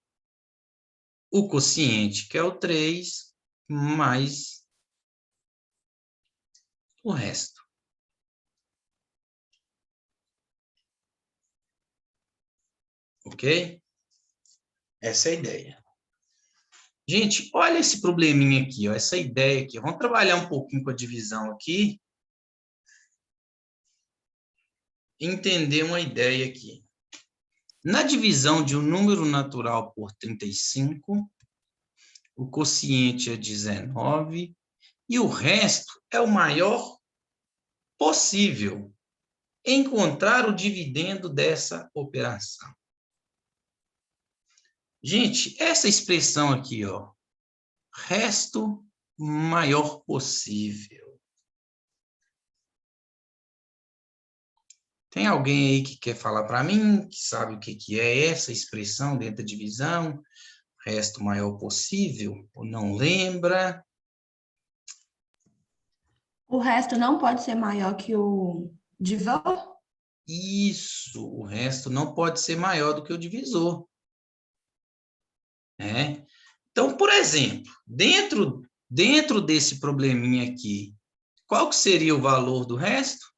o quociente, que é o 3, mais o resto. Ok? Essa é a ideia. Gente, olha esse probleminha aqui, ó, essa ideia aqui. Vamos trabalhar um pouquinho com a divisão aqui. Entender uma ideia aqui. Na divisão de um número natural por 35, o quociente é 19 e o resto é o maior possível. Encontrar o dividendo dessa operação. Gente, essa expressão aqui, ó, resto maior possível. Tem alguém aí que quer falar para mim, que sabe o que é essa expressão dentro da divisão? Resto maior possível? Ou não lembra? O resto não pode ser maior que o divisor? Isso, o resto não pode ser maior do que o divisor. Né? Então, por exemplo, dentro desse probleminha aqui, qual que seria o valor do resto?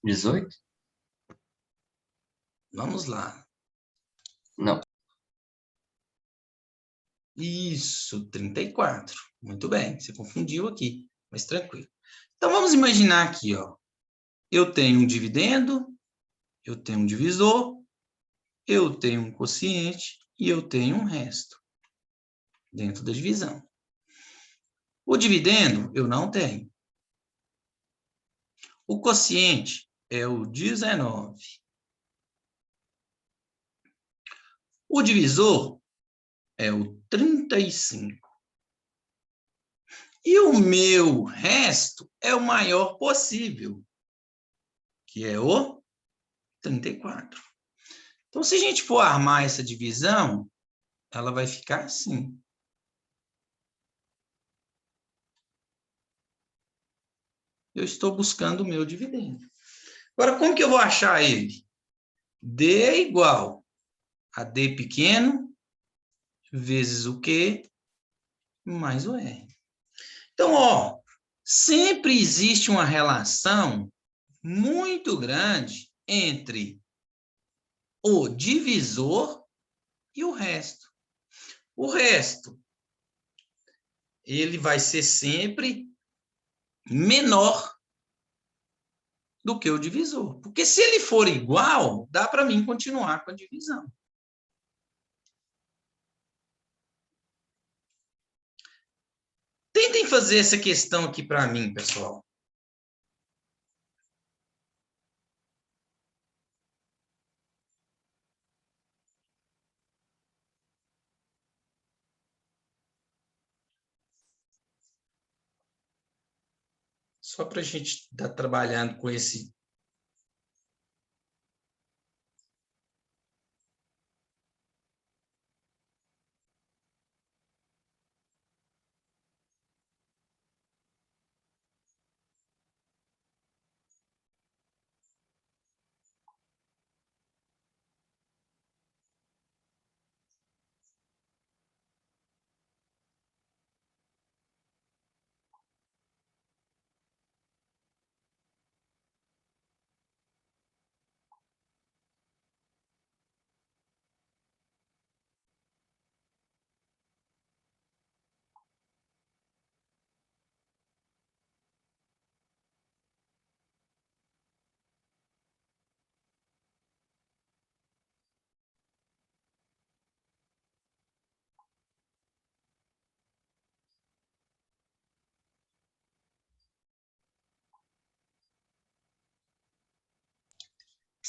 18? Vamos lá. Não. Isso, 34. Muito bem, você confundiu aqui, mas tranquilo. Então, vamos imaginar aqui, ó. Eu tenho um dividendo, eu tenho um divisor, eu tenho um quociente e eu tenho um resto dentro da divisão. O dividendo eu não tenho. O quociente é o 19. O divisor é o 35. E o meu resto é o maior possível, que é o 34. Então, se a gente for armar essa divisão, ela vai ficar assim. Eu estou buscando o meu dividendo. Agora, como que eu vou achar ele? D é igual a D pequeno vezes o Q mais o R. Então, ó, sempre existe uma relação muito grande entre o divisor e o resto. O resto, ele vai ser sempre menor do que o divisor. Porque se ele for igual, dá para mim continuar com a divisão. Tentem fazer essa questão aqui para mim, pessoal. Só para a gente estar trabalhando com esse.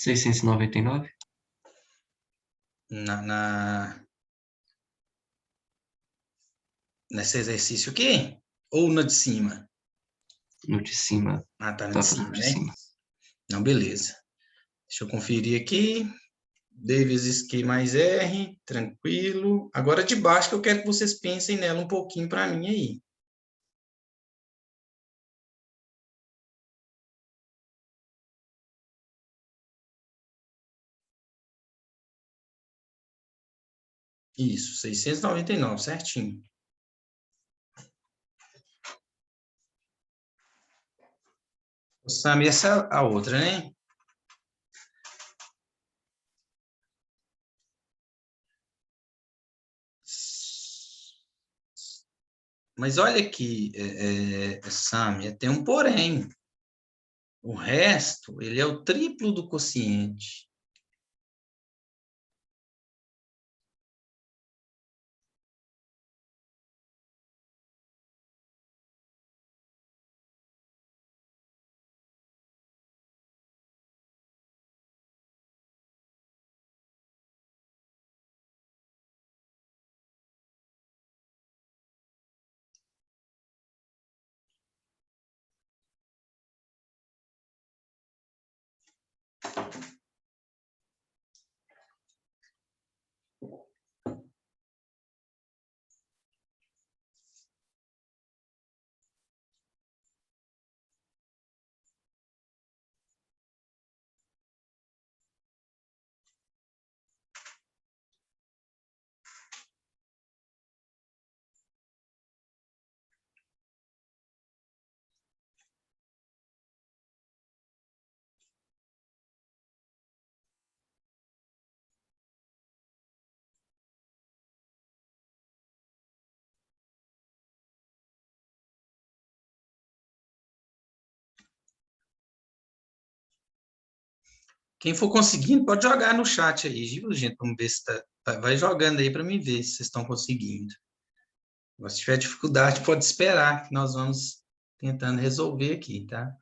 699? Nesse exercício aqui? Ou na de cima? No de cima. Ah, tá na Tá de falando cima, de né? cima. Não, beleza. Deixa eu conferir aqui. D vezes Q mais R, tranquilo. Agora de baixo que eu quero que vocês pensem nela um pouquinho para mim aí. Isso, 699, certinho. Sam, essa é a outra, né? Mas olha aqui, Sam, tem um porém. O resto, ele é o triplo do quociente. Quem for conseguindo, pode jogar no chat aí, viu, gente? Vamos ver se tá. Vai jogando aí para mim ver se vocês estão conseguindo. Se tiver dificuldade, pode esperar, que nós vamos tentando resolver aqui, tá?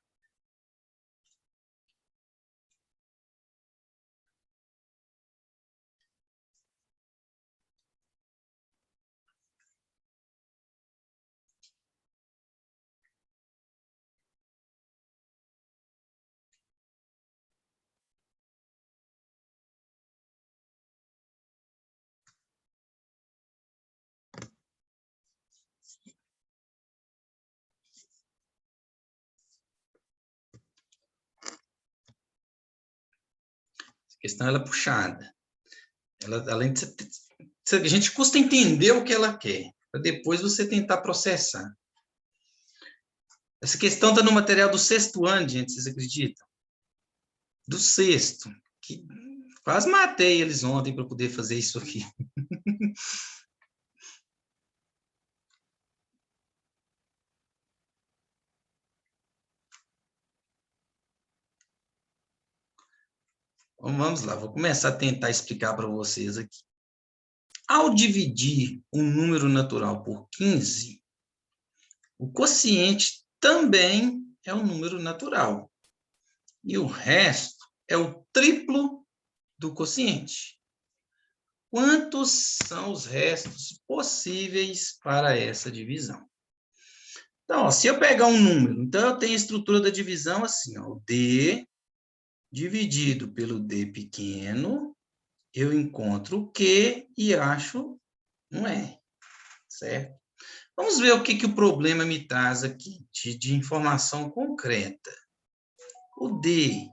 A questão ela é puxada. Além de a gente custa entender o que ela quer, para depois você tentar processar. Essa questão está no material do 6º ano, gente, vocês acreditam? Do 6º, que quase matei eles ontem para poder fazer isso aqui. Então, vamos lá, vou começar a tentar explicar para vocês aqui. Ao dividir um número natural por 15, o quociente também é um número natural. E o resto é o triplo do quociente. Quantos são os restos possíveis para essa divisão? Então, ó, se eu pegar um número, então eu tenho a estrutura da divisão assim, ó, o D dividido pelo D pequeno, eu encontro o Q e acho um R, certo? Vamos ver o que o problema me traz aqui, de informação concreta. O D,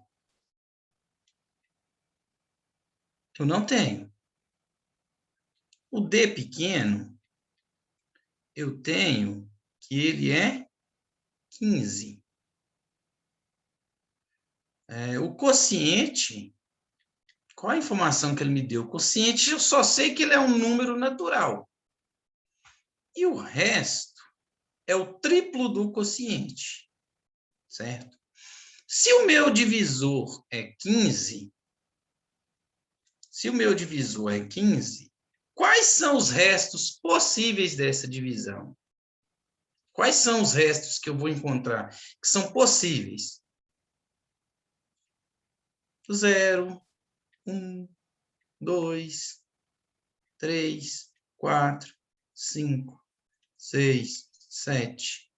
eu não tenho. O D pequeno, eu tenho que ele é 15. O quociente, qual a informação que ele me deu? O quociente, eu só sei que ele é um número natural. E o resto é o triplo do quociente, certo? Se o meu divisor é 15, quais são os restos possíveis dessa divisão? Quais são os restos que eu vou encontrar que são possíveis? 0, 1, 2, 3, 4, 5, 6, 7,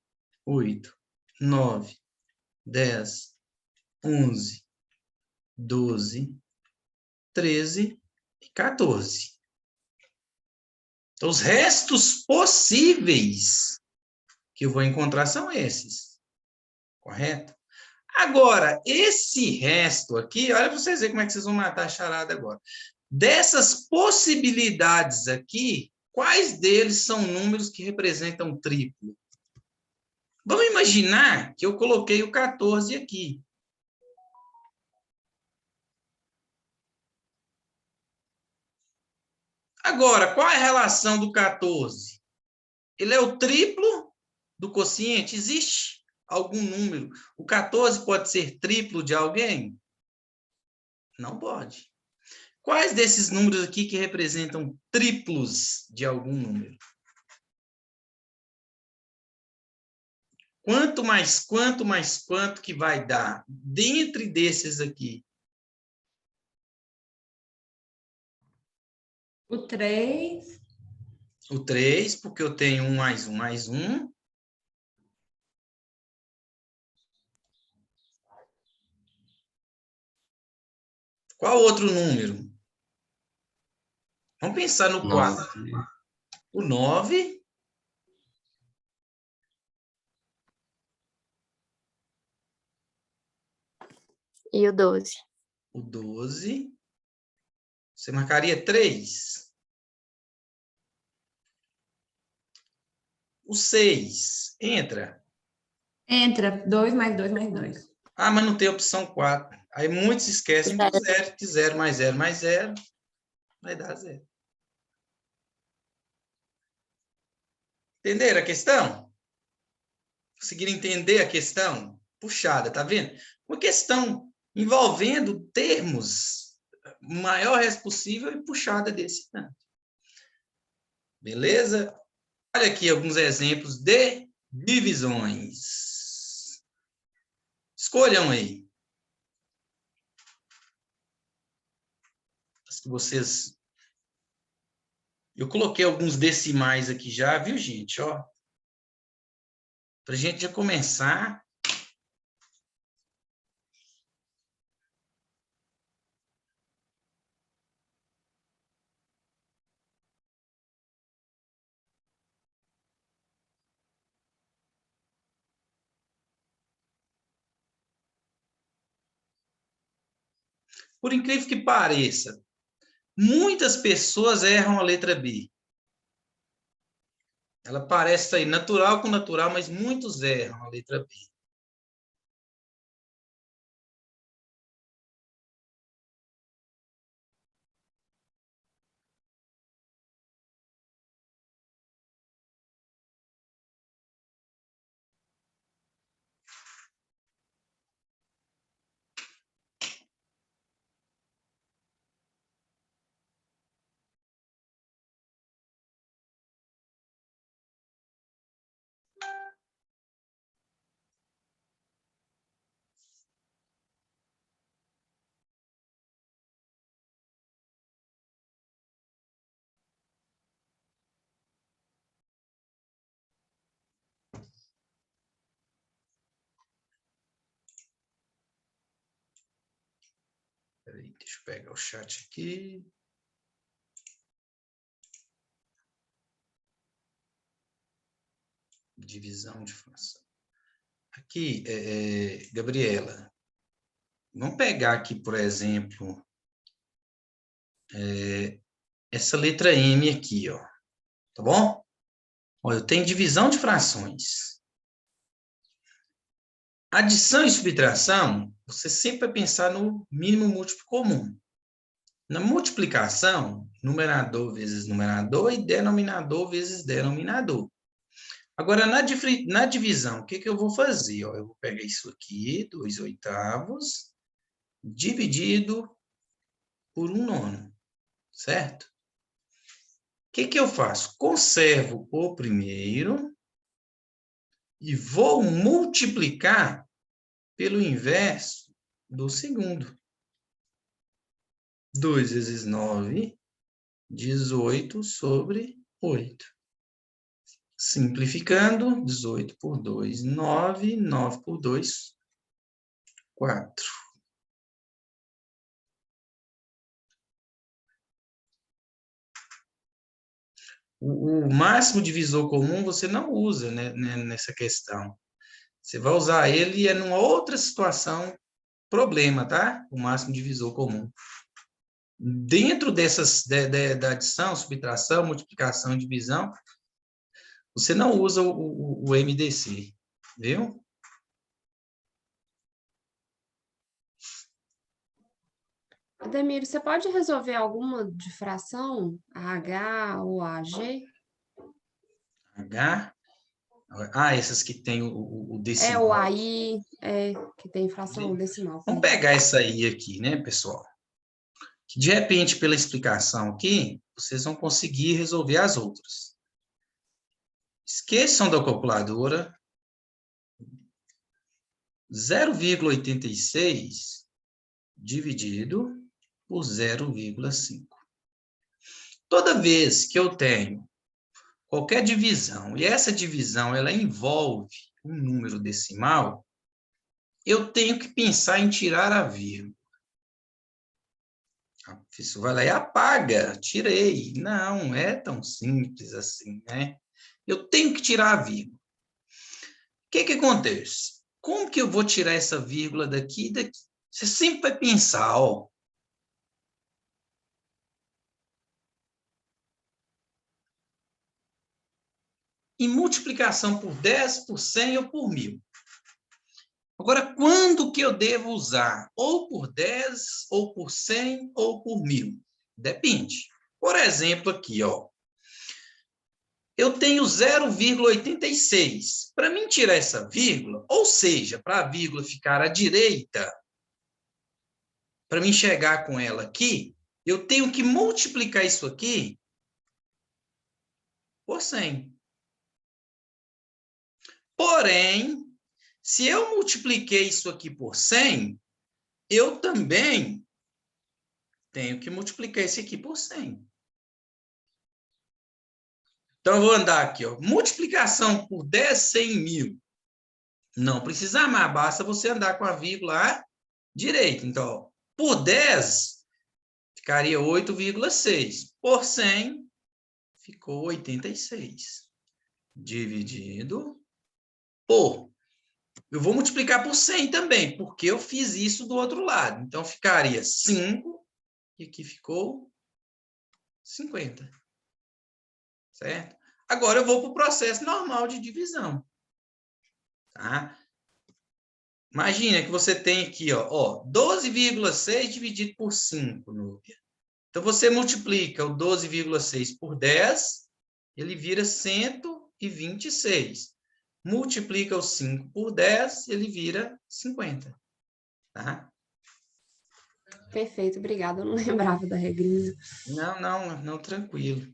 8, 9, 10, 11, 12, 13 e 14. Então, os restos possíveis que eu vou encontrar são esses. Correto? Agora, esse resto aqui, olha para vocês verem como é que vocês vão matar a charada agora. Dessas possibilidades aqui, quais deles são números que representam triplo? Vamos imaginar que eu coloquei o 14 aqui. Agora, qual é a relação do 14? Ele é o triplo do quociente? Existe algum número? O 14 pode ser triplo de alguém? Não pode. Quais desses números aqui que representam triplos de algum número? Quanto mais quanto que vai dar dentre desses aqui? O 3. O 3, porque eu tenho 1 mais 1 mais 1. Qual outro número? Vamos pensar no 4. 9. O 9. E o 12. O 12. Você marcaria 3. O 6. Entra. Entra. 2 mais 2 mais 2. Ah, mas não tem opção 4. Aí muitos esquecem do 0, que 0 mais 0 mais 0 vai dar 0. Entenderam a questão? Conseguiram entender a questão? Puxada, tá vendo? Uma questão envolvendo termos maior resto possível e puxada desse tanto. Beleza? Olha aqui alguns exemplos de divisões. Escolham aí. As que vocês... Eu coloquei alguns decimais aqui já, viu, gente? Ó, para a gente já começar. Por incrível que pareça, muitas pessoas erram a letra B. Ela parece aí natural com natural, mas muitos erram a letra B. Peraí, deixa eu pegar o chat aqui. Divisão de fração. Aqui, Gabriela, vamos pegar aqui, por exemplo, essa letra M aqui, ó. Tá bom? Ó, eu tenho divisão de frações. Adição e subtração, você sempre vai pensar no mínimo múltiplo comum. Na multiplicação, numerador vezes numerador e denominador vezes denominador. Agora, na divisão, o que eu vou fazer? Ó, eu vou pegar isso aqui, 2/8, dividido por 1/9, certo? O que eu faço? Conservo o primeiro e vou multiplicar pelo inverso do segundo. 2 vezes 9, 18 sobre 8. Simplificando, 18 por 2, 9, 9 por 2, 4. O máximo divisor comum você não usa, né, nessa questão. Você vai usar ele numa outra situação, problema, tá? O máximo divisor comum. Dentro dessas, da adição, subtração, multiplicação e divisão, você não usa o MDC, viu? Ademir, você pode resolver alguma de fração? AH ou AG? H. Essas que tem o O decimal. AI, que tem fração decimal. Vamos pegar essa aí aqui, né, pessoal? Que de repente, pela explicação aqui, vocês vão conseguir resolver as outras. Esqueçam da calculadora. 0,86 dividido por 0,5. Toda vez que eu tenho qualquer divisão, e essa divisão ela envolve um número decimal, eu tenho que pensar em tirar a vírgula. A professora vai lá e apaga, tirei. Não é tão simples assim, né? Eu tenho que tirar a vírgula. O que acontece? Como que eu vou tirar essa vírgula daqui e daqui? Você sempre vai pensar, ó. Em multiplicação por 10, por 100 ou por 1000. Agora, quando que eu devo usar? Ou por 10, ou por 100, ou por 1000? Depende. Por exemplo, aqui, ó. Eu tenho 0,86. Para mim tirar essa vírgula, ou seja, para a vírgula ficar à direita, para mim chegar com ela aqui, eu tenho que multiplicar isso aqui por 100. Porém, se eu multipliquei isso aqui por 100, eu também tenho que multiplicar esse aqui por 100. Então, eu vou andar aqui, ó. Multiplicação por 10, 100 mil. Não precisa mais, basta você andar com a vírgula à direita. Então, ó, por 10, ficaria 8,6. Por 100, ficou 86. Dividido por. Eu vou multiplicar por 100 também, porque eu fiz isso do outro lado. Então, ficaria 5, e aqui ficou 50. Certo? Agora, eu vou para o processo normal de divisão. Tá? Imagina que você tem aqui, ó 12,6 dividido por 5, Núbia. Então, você multiplica o 12,6 por 10, ele vira 126. Multiplica o 5 por 10, ele vira 50. Tá? Perfeito, obrigada. Eu não lembrava da regrinha. Não, tranquilo.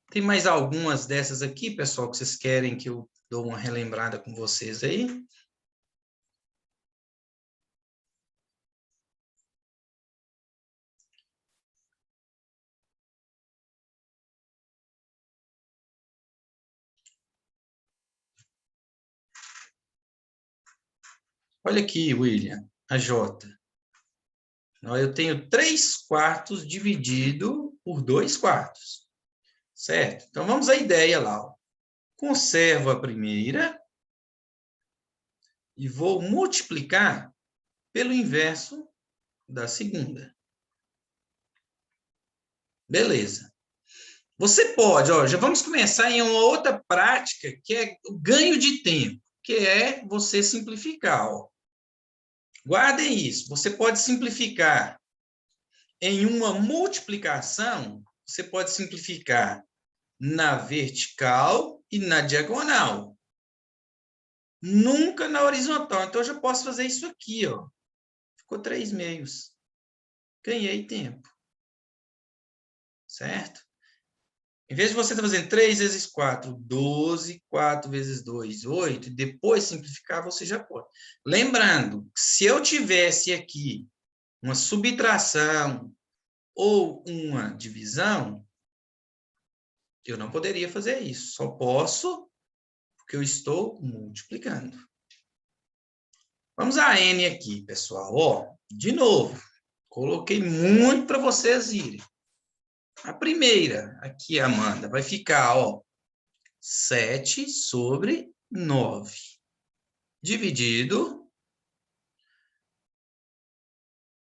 Tem mais algumas dessas aqui, pessoal, que vocês querem que eu dou uma relembrada com vocês aí? Olha aqui, William, a J. Eu tenho 3/4 dividido por 2/4. Certo? Então, vamos à ideia lá. Ó. Conservo a primeira e vou multiplicar pelo inverso da segunda. Beleza. Você pode, ó, já vamos começar em uma outra prática, que é o ganho de tempo, que é você simplificar. Ó. Guardem isso. Você pode simplificar em uma multiplicação, você pode simplificar na vertical e na diagonal. Nunca na horizontal. Então, eu já posso fazer isso aqui, ó. Ficou 3/2. Ganhei tempo. Certo? Em vez de você estar fazendo 3 vezes 4, 12, 4 vezes 2, 8, e depois simplificar, você já pode. Lembrando, se eu tivesse aqui uma subtração ou uma divisão, eu não poderia fazer isso. Só posso porque eu estou multiplicando. Vamos a N aqui, pessoal. Ó, de novo, coloquei muito para vocês irem. A primeira, aqui, Amanda, vai ficar, ó, 7 sobre 9, dividido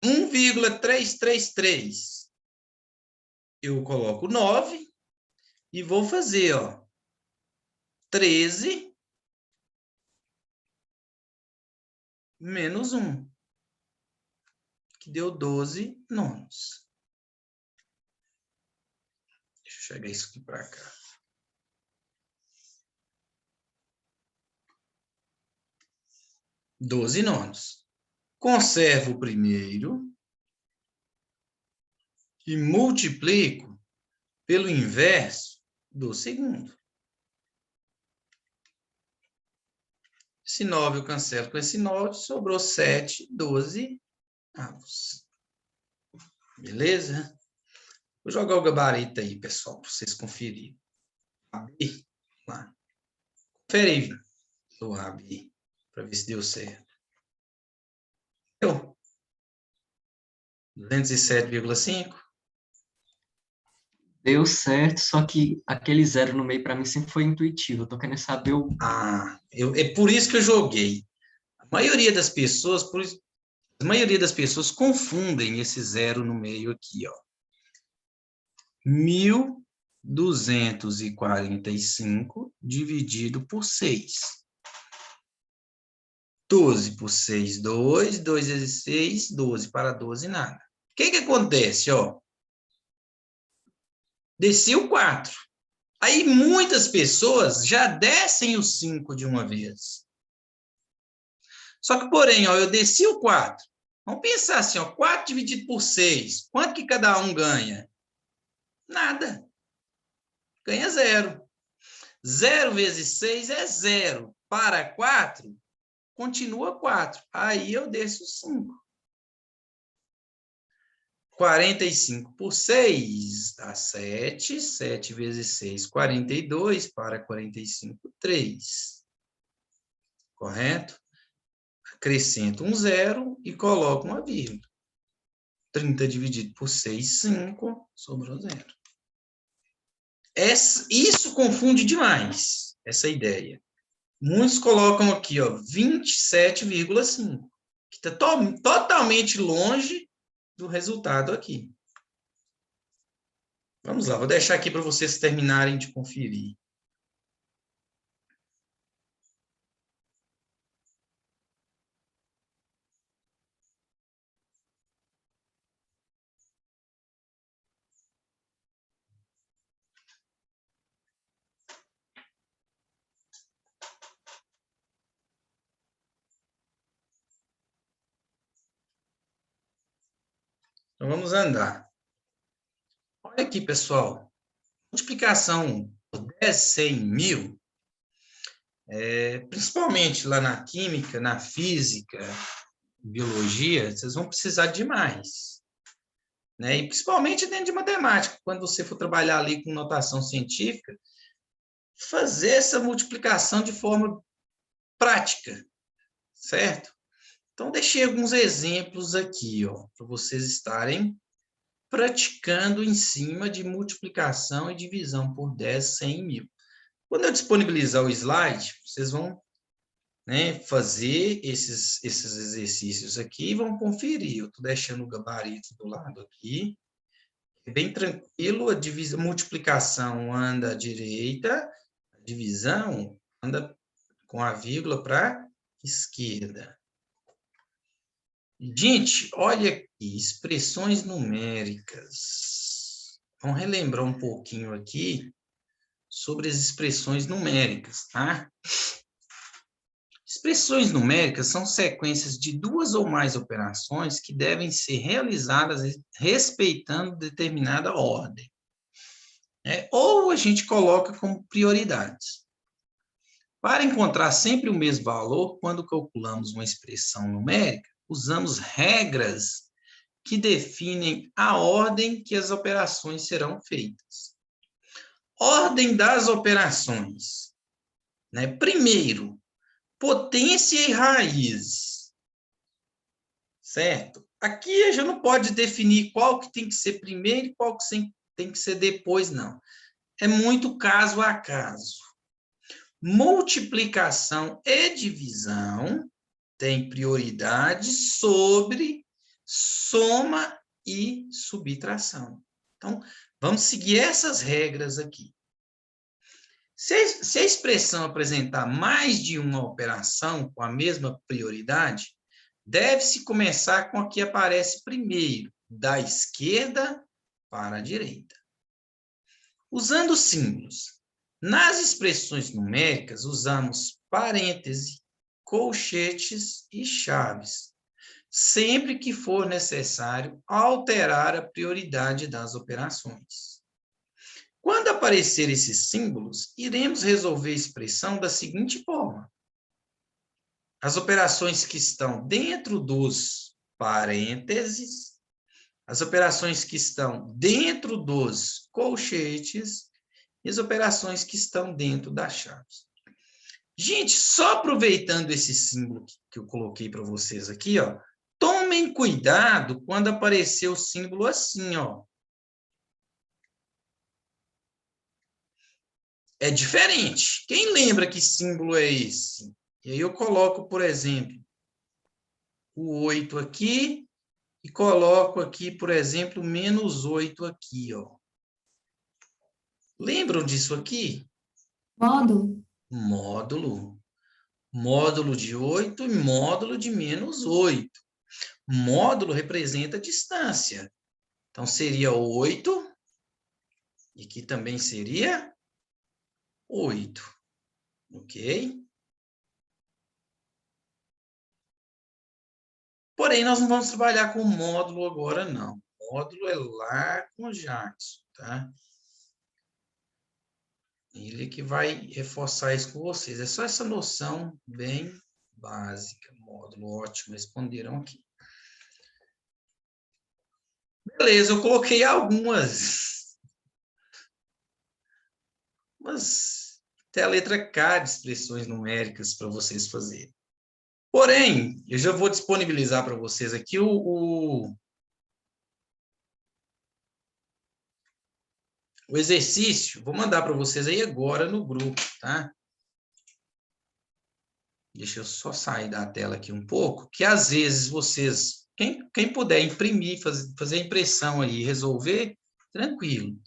1,333. Eu coloco 9 e vou fazer, ó, 13 menos 1, que deu 12 nonos. Deixa eu chegar isso aqui para cá. 12 nonos. Conservo o primeiro e multiplico pelo inverso do segundo. Esse 9 eu cancelo com esse 9, sobrou 7, 12 avos. Beleza? Vou jogar o gabarito aí, pessoal, para vocês conferirem. AB, lá. Confere aí o AB, para ver se deu certo. Deu? 207,5? Deu certo, só que aquele zero no meio para mim sempre foi intuitivo. Eu tô querendo saber o... É por isso que eu joguei. A maioria das pessoas, confundem esse zero no meio aqui, ó. 1.245 dividido por 6. 12 por 6, 2. 2 vezes 6, 12. Para 12, nada. O que acontece, ó? Desci o 4. Aí muitas pessoas já descem o 5 de uma vez. Só que, porém, ó, eu desci o 4. Vamos pensar assim, ó, 4 dividido por 6. Quanto que cada um ganha? Nada. Ganha 0. 0 vezes 6 é 0. Para 4, continua 4. Aí eu desço 5. 45 por 6 dá 7. 7 vezes 6, 42. Para 45, 3. Correto? Acrescento um 0 e coloco uma vírgula. 30 dividido por 6, 5. Sobrou 0. Isso confunde demais, essa ideia. Muitos colocam aqui, ó, 27,5. Que está totalmente longe do resultado aqui. Vamos lá, vou deixar aqui para vocês terminarem de conferir. Então, vamos andar. Olha aqui, pessoal. Multiplicação por 10, 100, 1000, principalmente lá na química, na física, biologia, vocês vão precisar de mais. Né? E principalmente dentro de matemática, quando você for trabalhar ali com notação científica, fazer essa multiplicação de forma prática, certo? Então, deixei alguns exemplos aqui, ó, para vocês estarem praticando em cima de multiplicação e divisão por 10, 100 e 1000. Quando eu disponibilizar o slide, vocês vão, né, fazer esses exercícios aqui e vão conferir. Eu estou deixando o gabarito do lado aqui. É bem tranquilo, a multiplicação anda à direita, a divisão anda com a vírgula para a esquerda. Gente, olha aqui, expressões numéricas. Vamos relembrar um pouquinho aqui sobre as expressões numéricas, tá? Expressões numéricas são sequências de duas ou mais operações que devem ser realizadas respeitando determinada ordem. né? Ou a gente coloca como prioridades. Para encontrar sempre o mesmo valor, quando calculamos uma expressão numérica, usamos regras que definem a ordem que as operações serão feitas. Ordem das operações, né? Primeiro, potência e raiz, certo? Aqui a gente não pode definir qual que tem que ser primeiro e qual que tem que ser depois, não. É muito caso a caso. Multiplicação e divisão tem prioridade sobre soma e subtração. Então, vamos seguir essas regras aqui. Se a expressão apresentar mais de uma operação com a mesma prioridade, deve-se começar com a que aparece primeiro, da esquerda para a direita. Usando símbolos. Nas expressões numéricas, usamos parêntese, colchetes e chaves, sempre que for necessário alterar a prioridade das operações. Quando aparecer esses símbolos, iremos resolver a expressão da seguinte forma. As operações que estão dentro dos parênteses, as operações que estão dentro dos colchetes e as operações que estão dentro das chaves. Gente, só aproveitando esse símbolo que eu coloquei para vocês aqui, ó, tomem cuidado quando aparecer o símbolo assim, ó. É diferente. Quem lembra que símbolo é esse? E aí eu coloco, por exemplo, o 8 aqui e coloco aqui, por exemplo, menos 8 aqui, ó. Lembram disso aqui? Módulo. Módulo. Módulo de 8 e módulo de menos 8. Módulo representa distância. Então, seria 8. E aqui também seria 8. Ok? Porém, nós não vamos trabalhar com módulo agora, não. Módulo é lá com o Jackson, tá? Ele que vai reforçar isso com vocês. É só essa noção bem básica. Módulo, ótimo, responderam aqui. Beleza, eu coloquei algumas. Mas até a letra K de expressões numéricas para vocês fazerem. Porém, eu já vou disponibilizar para vocês aqui o exercício. Vou mandar para vocês aí agora no grupo, tá? Deixa eu só sair da tela aqui um pouco, que às vezes vocês, quem puder imprimir, fazer a impressão aí, resolver, tranquilo.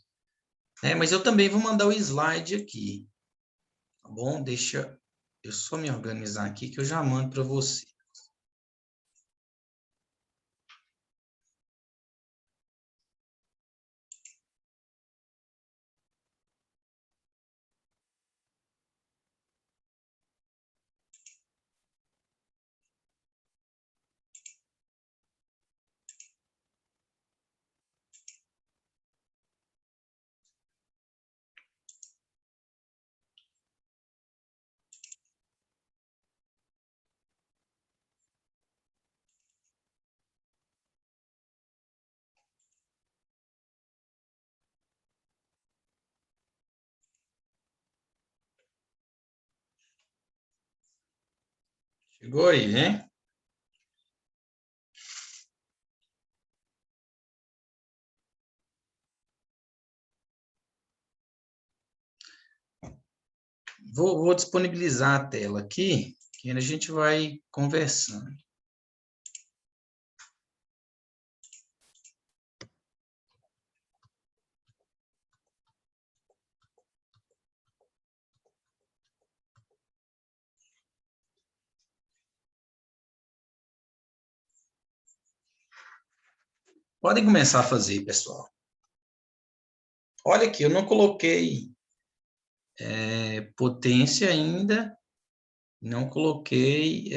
Né? Mas eu também vou mandar o slide aqui. Tá bom? Deixa eu só me organizar aqui que eu já mando para você. Chegou aí, né? Vou disponibilizar a tela aqui, que a gente vai conversando. Podem começar a fazer, pessoal. Olha aqui, eu não coloquei potência ainda, não coloquei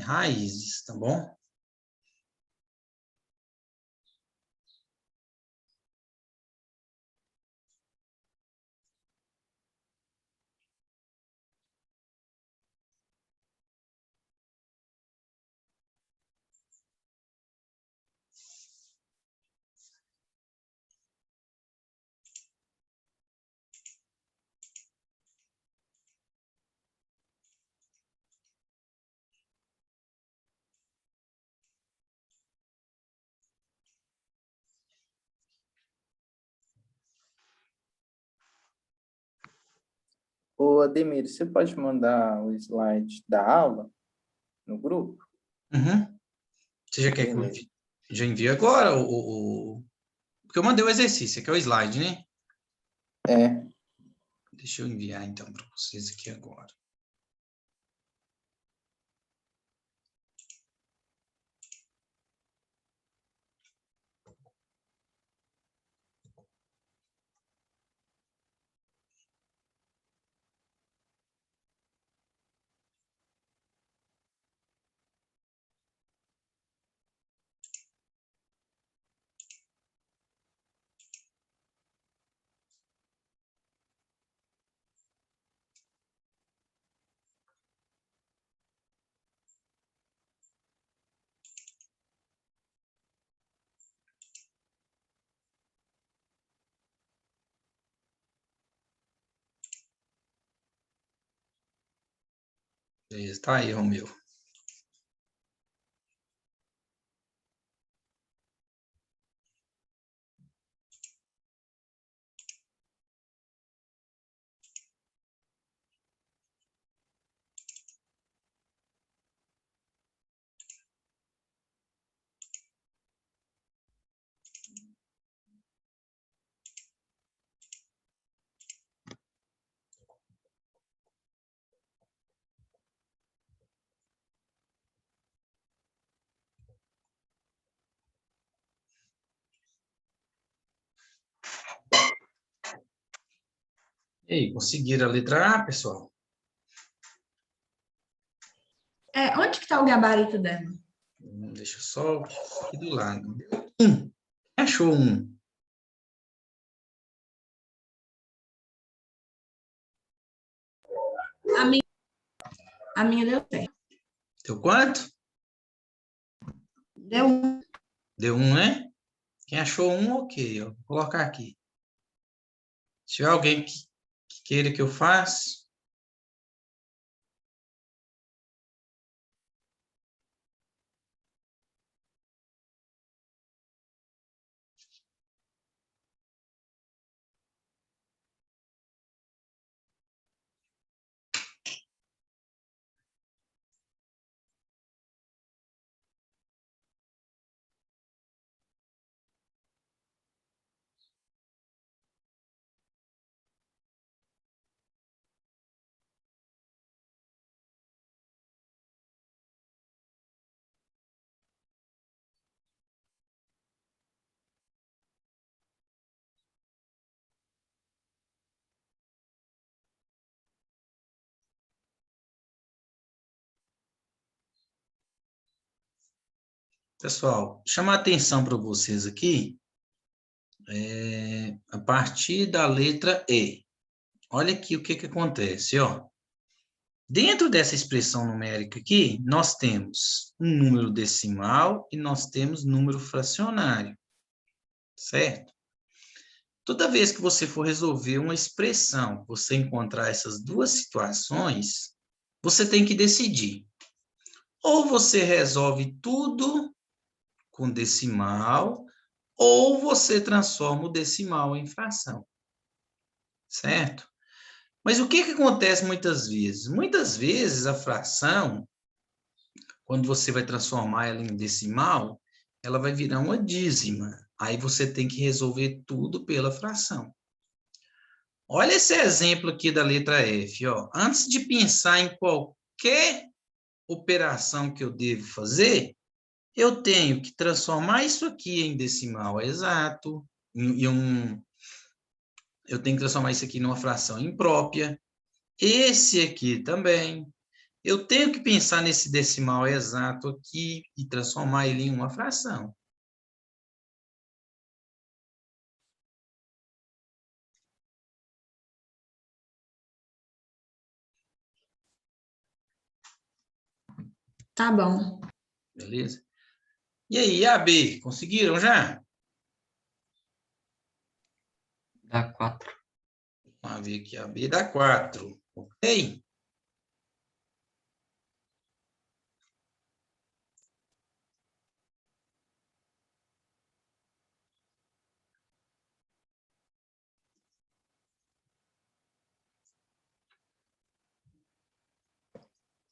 raízes, tá bom? Ô, Ademir, você pode mandar o slide da aula no grupo? Uhum. Você já quer que eu Beleza. envie? Já envio agora porque eu mandei o exercício, aqui é o slide, né? É, Deixa eu enviar, então, para vocês aqui agora. Beleza, tá aí, Romeu. E aí, conseguiram a letra A, pessoal? Onde que está o gabarito dela? Deixa eu só aqui do lado. Um. Quem achou um? A minha, a minha deu 10. Deu quanto? Deu 1. Deu um, né? Quem achou um, ok. Vou colocar aqui. Se tiver alguém que queira que eu faça, pessoal, chamar a atenção para vocês aqui, a partir da letra E. Olha aqui o que que acontece, ó. Dentro dessa expressão numérica aqui, nós temos um número decimal e nós temos número fracionário, certo? Toda vez que você for resolver uma expressão, você encontrar essas duas situações, você tem que decidir. Ou você resolve tudo com decimal, ou você transforma o decimal em fração, certo? Mas o que que acontece muitas vezes? Muitas vezes a fração, quando você vai transformar ela em decimal, ela vai virar uma dízima. Aí você tem que resolver tudo pela fração. Olha esse exemplo aqui da letra F, ó. Antes de pensar em qualquer operação que eu devo fazer, eu tenho que transformar isso aqui em decimal exato, eu tenho que transformar isso aqui numa fração imprópria, esse aqui também. Eu tenho que pensar nesse decimal exato aqui e transformar ele em uma fração. Tá bom. Beleza? E aí, a B, conseguiram já? Dá 4. Vamos ver aqui, a B dá 4, ok?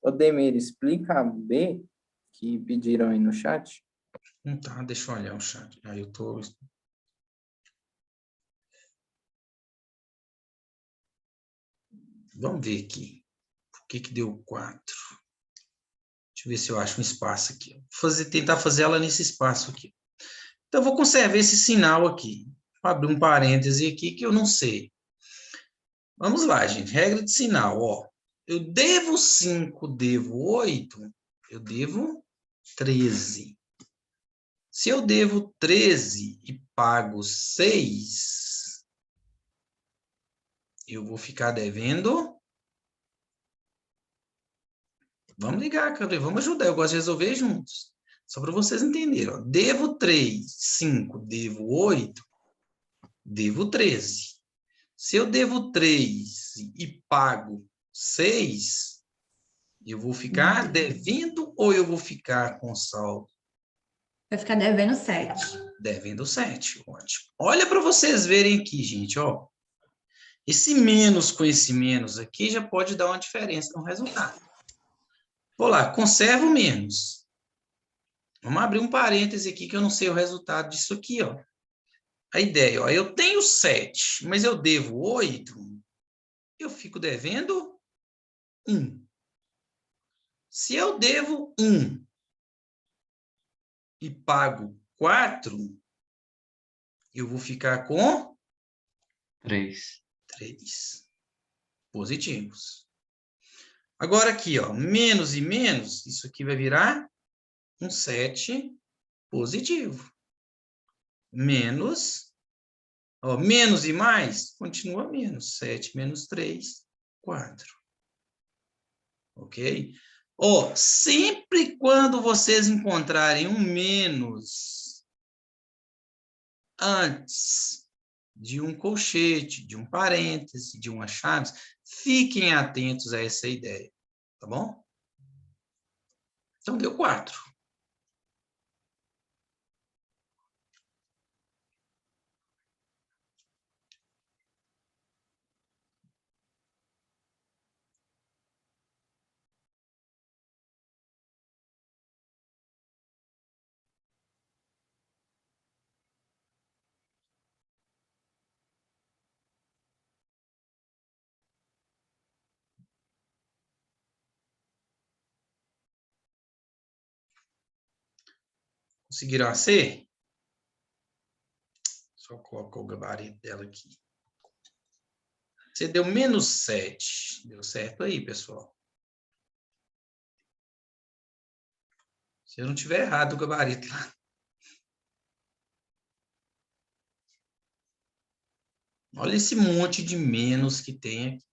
Odemir, explica a B que pediram aí no chat. Tá, deixa eu olhar o chat. Aí eu tô... Vamos ver aqui. Por que deu 4? Deixa eu ver se eu acho um espaço aqui. Tentar fazer ela nesse espaço aqui. Então, eu vou conservar esse sinal aqui. Vou abrir um parêntese aqui que eu não sei. Vamos lá, gente. Regra de sinal, ó. Eu devo 5, devo 8, eu devo 13. Se eu devo 13 e pago 6, eu vou ficar devendo... Vamos ligar, cara. Vamos ajudar. Eu gosto de resolver juntos. Só para vocês entenderem. Ó. Devo 3, 5, devo 8, devo 13. Se eu devo 3 e pago 6, eu vou ficar devendo ou eu vou ficar com saldo? Vai ficar devendo 7. Devendo 7. Ótimo. Olha para vocês verem aqui, gente. Ó. Esse menos com esse menos aqui já pode dar uma diferença no resultado. Vou lá, conservo menos. Vamos abrir um parêntese aqui que eu não sei o resultado disso aqui, ó. A ideia, ó, eu tenho 7, mas eu devo 8, eu fico devendo 1. Se eu devo 1 e pago 4, eu vou ficar com 3. 3 positivos. Agora aqui, ó, menos e menos, isso aqui vai virar um 7 positivo. Menos, ó, menos e mais, continua menos. 7 menos 3, 4. Ok? Ó, sempre quando vocês encontrarem um menos antes de um colchete, de um parêntese, de uma chave, fiquem atentos a essa ideia, tá bom? Então, deu 4. Conseguiram a C? Só colocar o gabarito dela aqui. Você deu menos 7. Deu certo aí, pessoal? Se eu não tiver errado o gabarito lá. Olha esse monte de menos que tem aqui.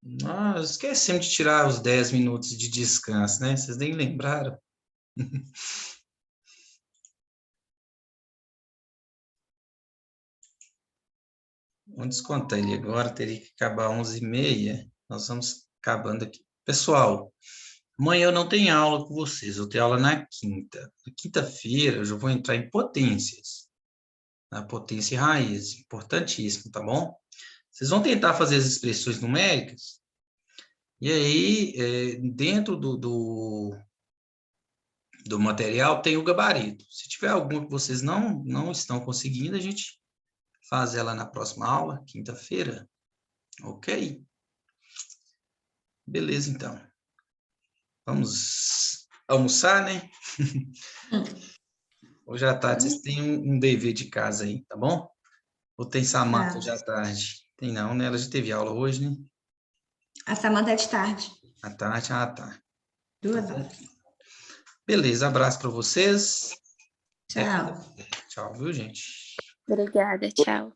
Nós esquecemos de tirar os 10 minutos de descanso, né? Vocês nem lembraram. Vamos descontar ele agora, teria que acabar 11h30. Nós vamos acabando aqui. Pessoal, amanhã eu não tenho aula com vocês, eu tenho aula na quinta. Na quinta-feira eu já vou entrar em potências. Na potência e raiz, importantíssimo, tá bom? Vocês vão tentar fazer as expressões numéricas, e aí, dentro do material tem o gabarito. Se tiver alguma que vocês não estão conseguindo, a gente faz ela na próxima aula, quinta-feira. Ok? Beleza, então. Vamos almoçar, né? Hoje à tarde vocês têm um dever de casa aí, tá bom? Ou tem Samanta hoje à tarde? Tem não, né? Ela já teve aula hoje, né? A Samanta é de tarde. À tarde, tá. 2 horas. Beleza, abraço para vocês. Tchau. Tchau, viu, gente? Obrigada, tchau.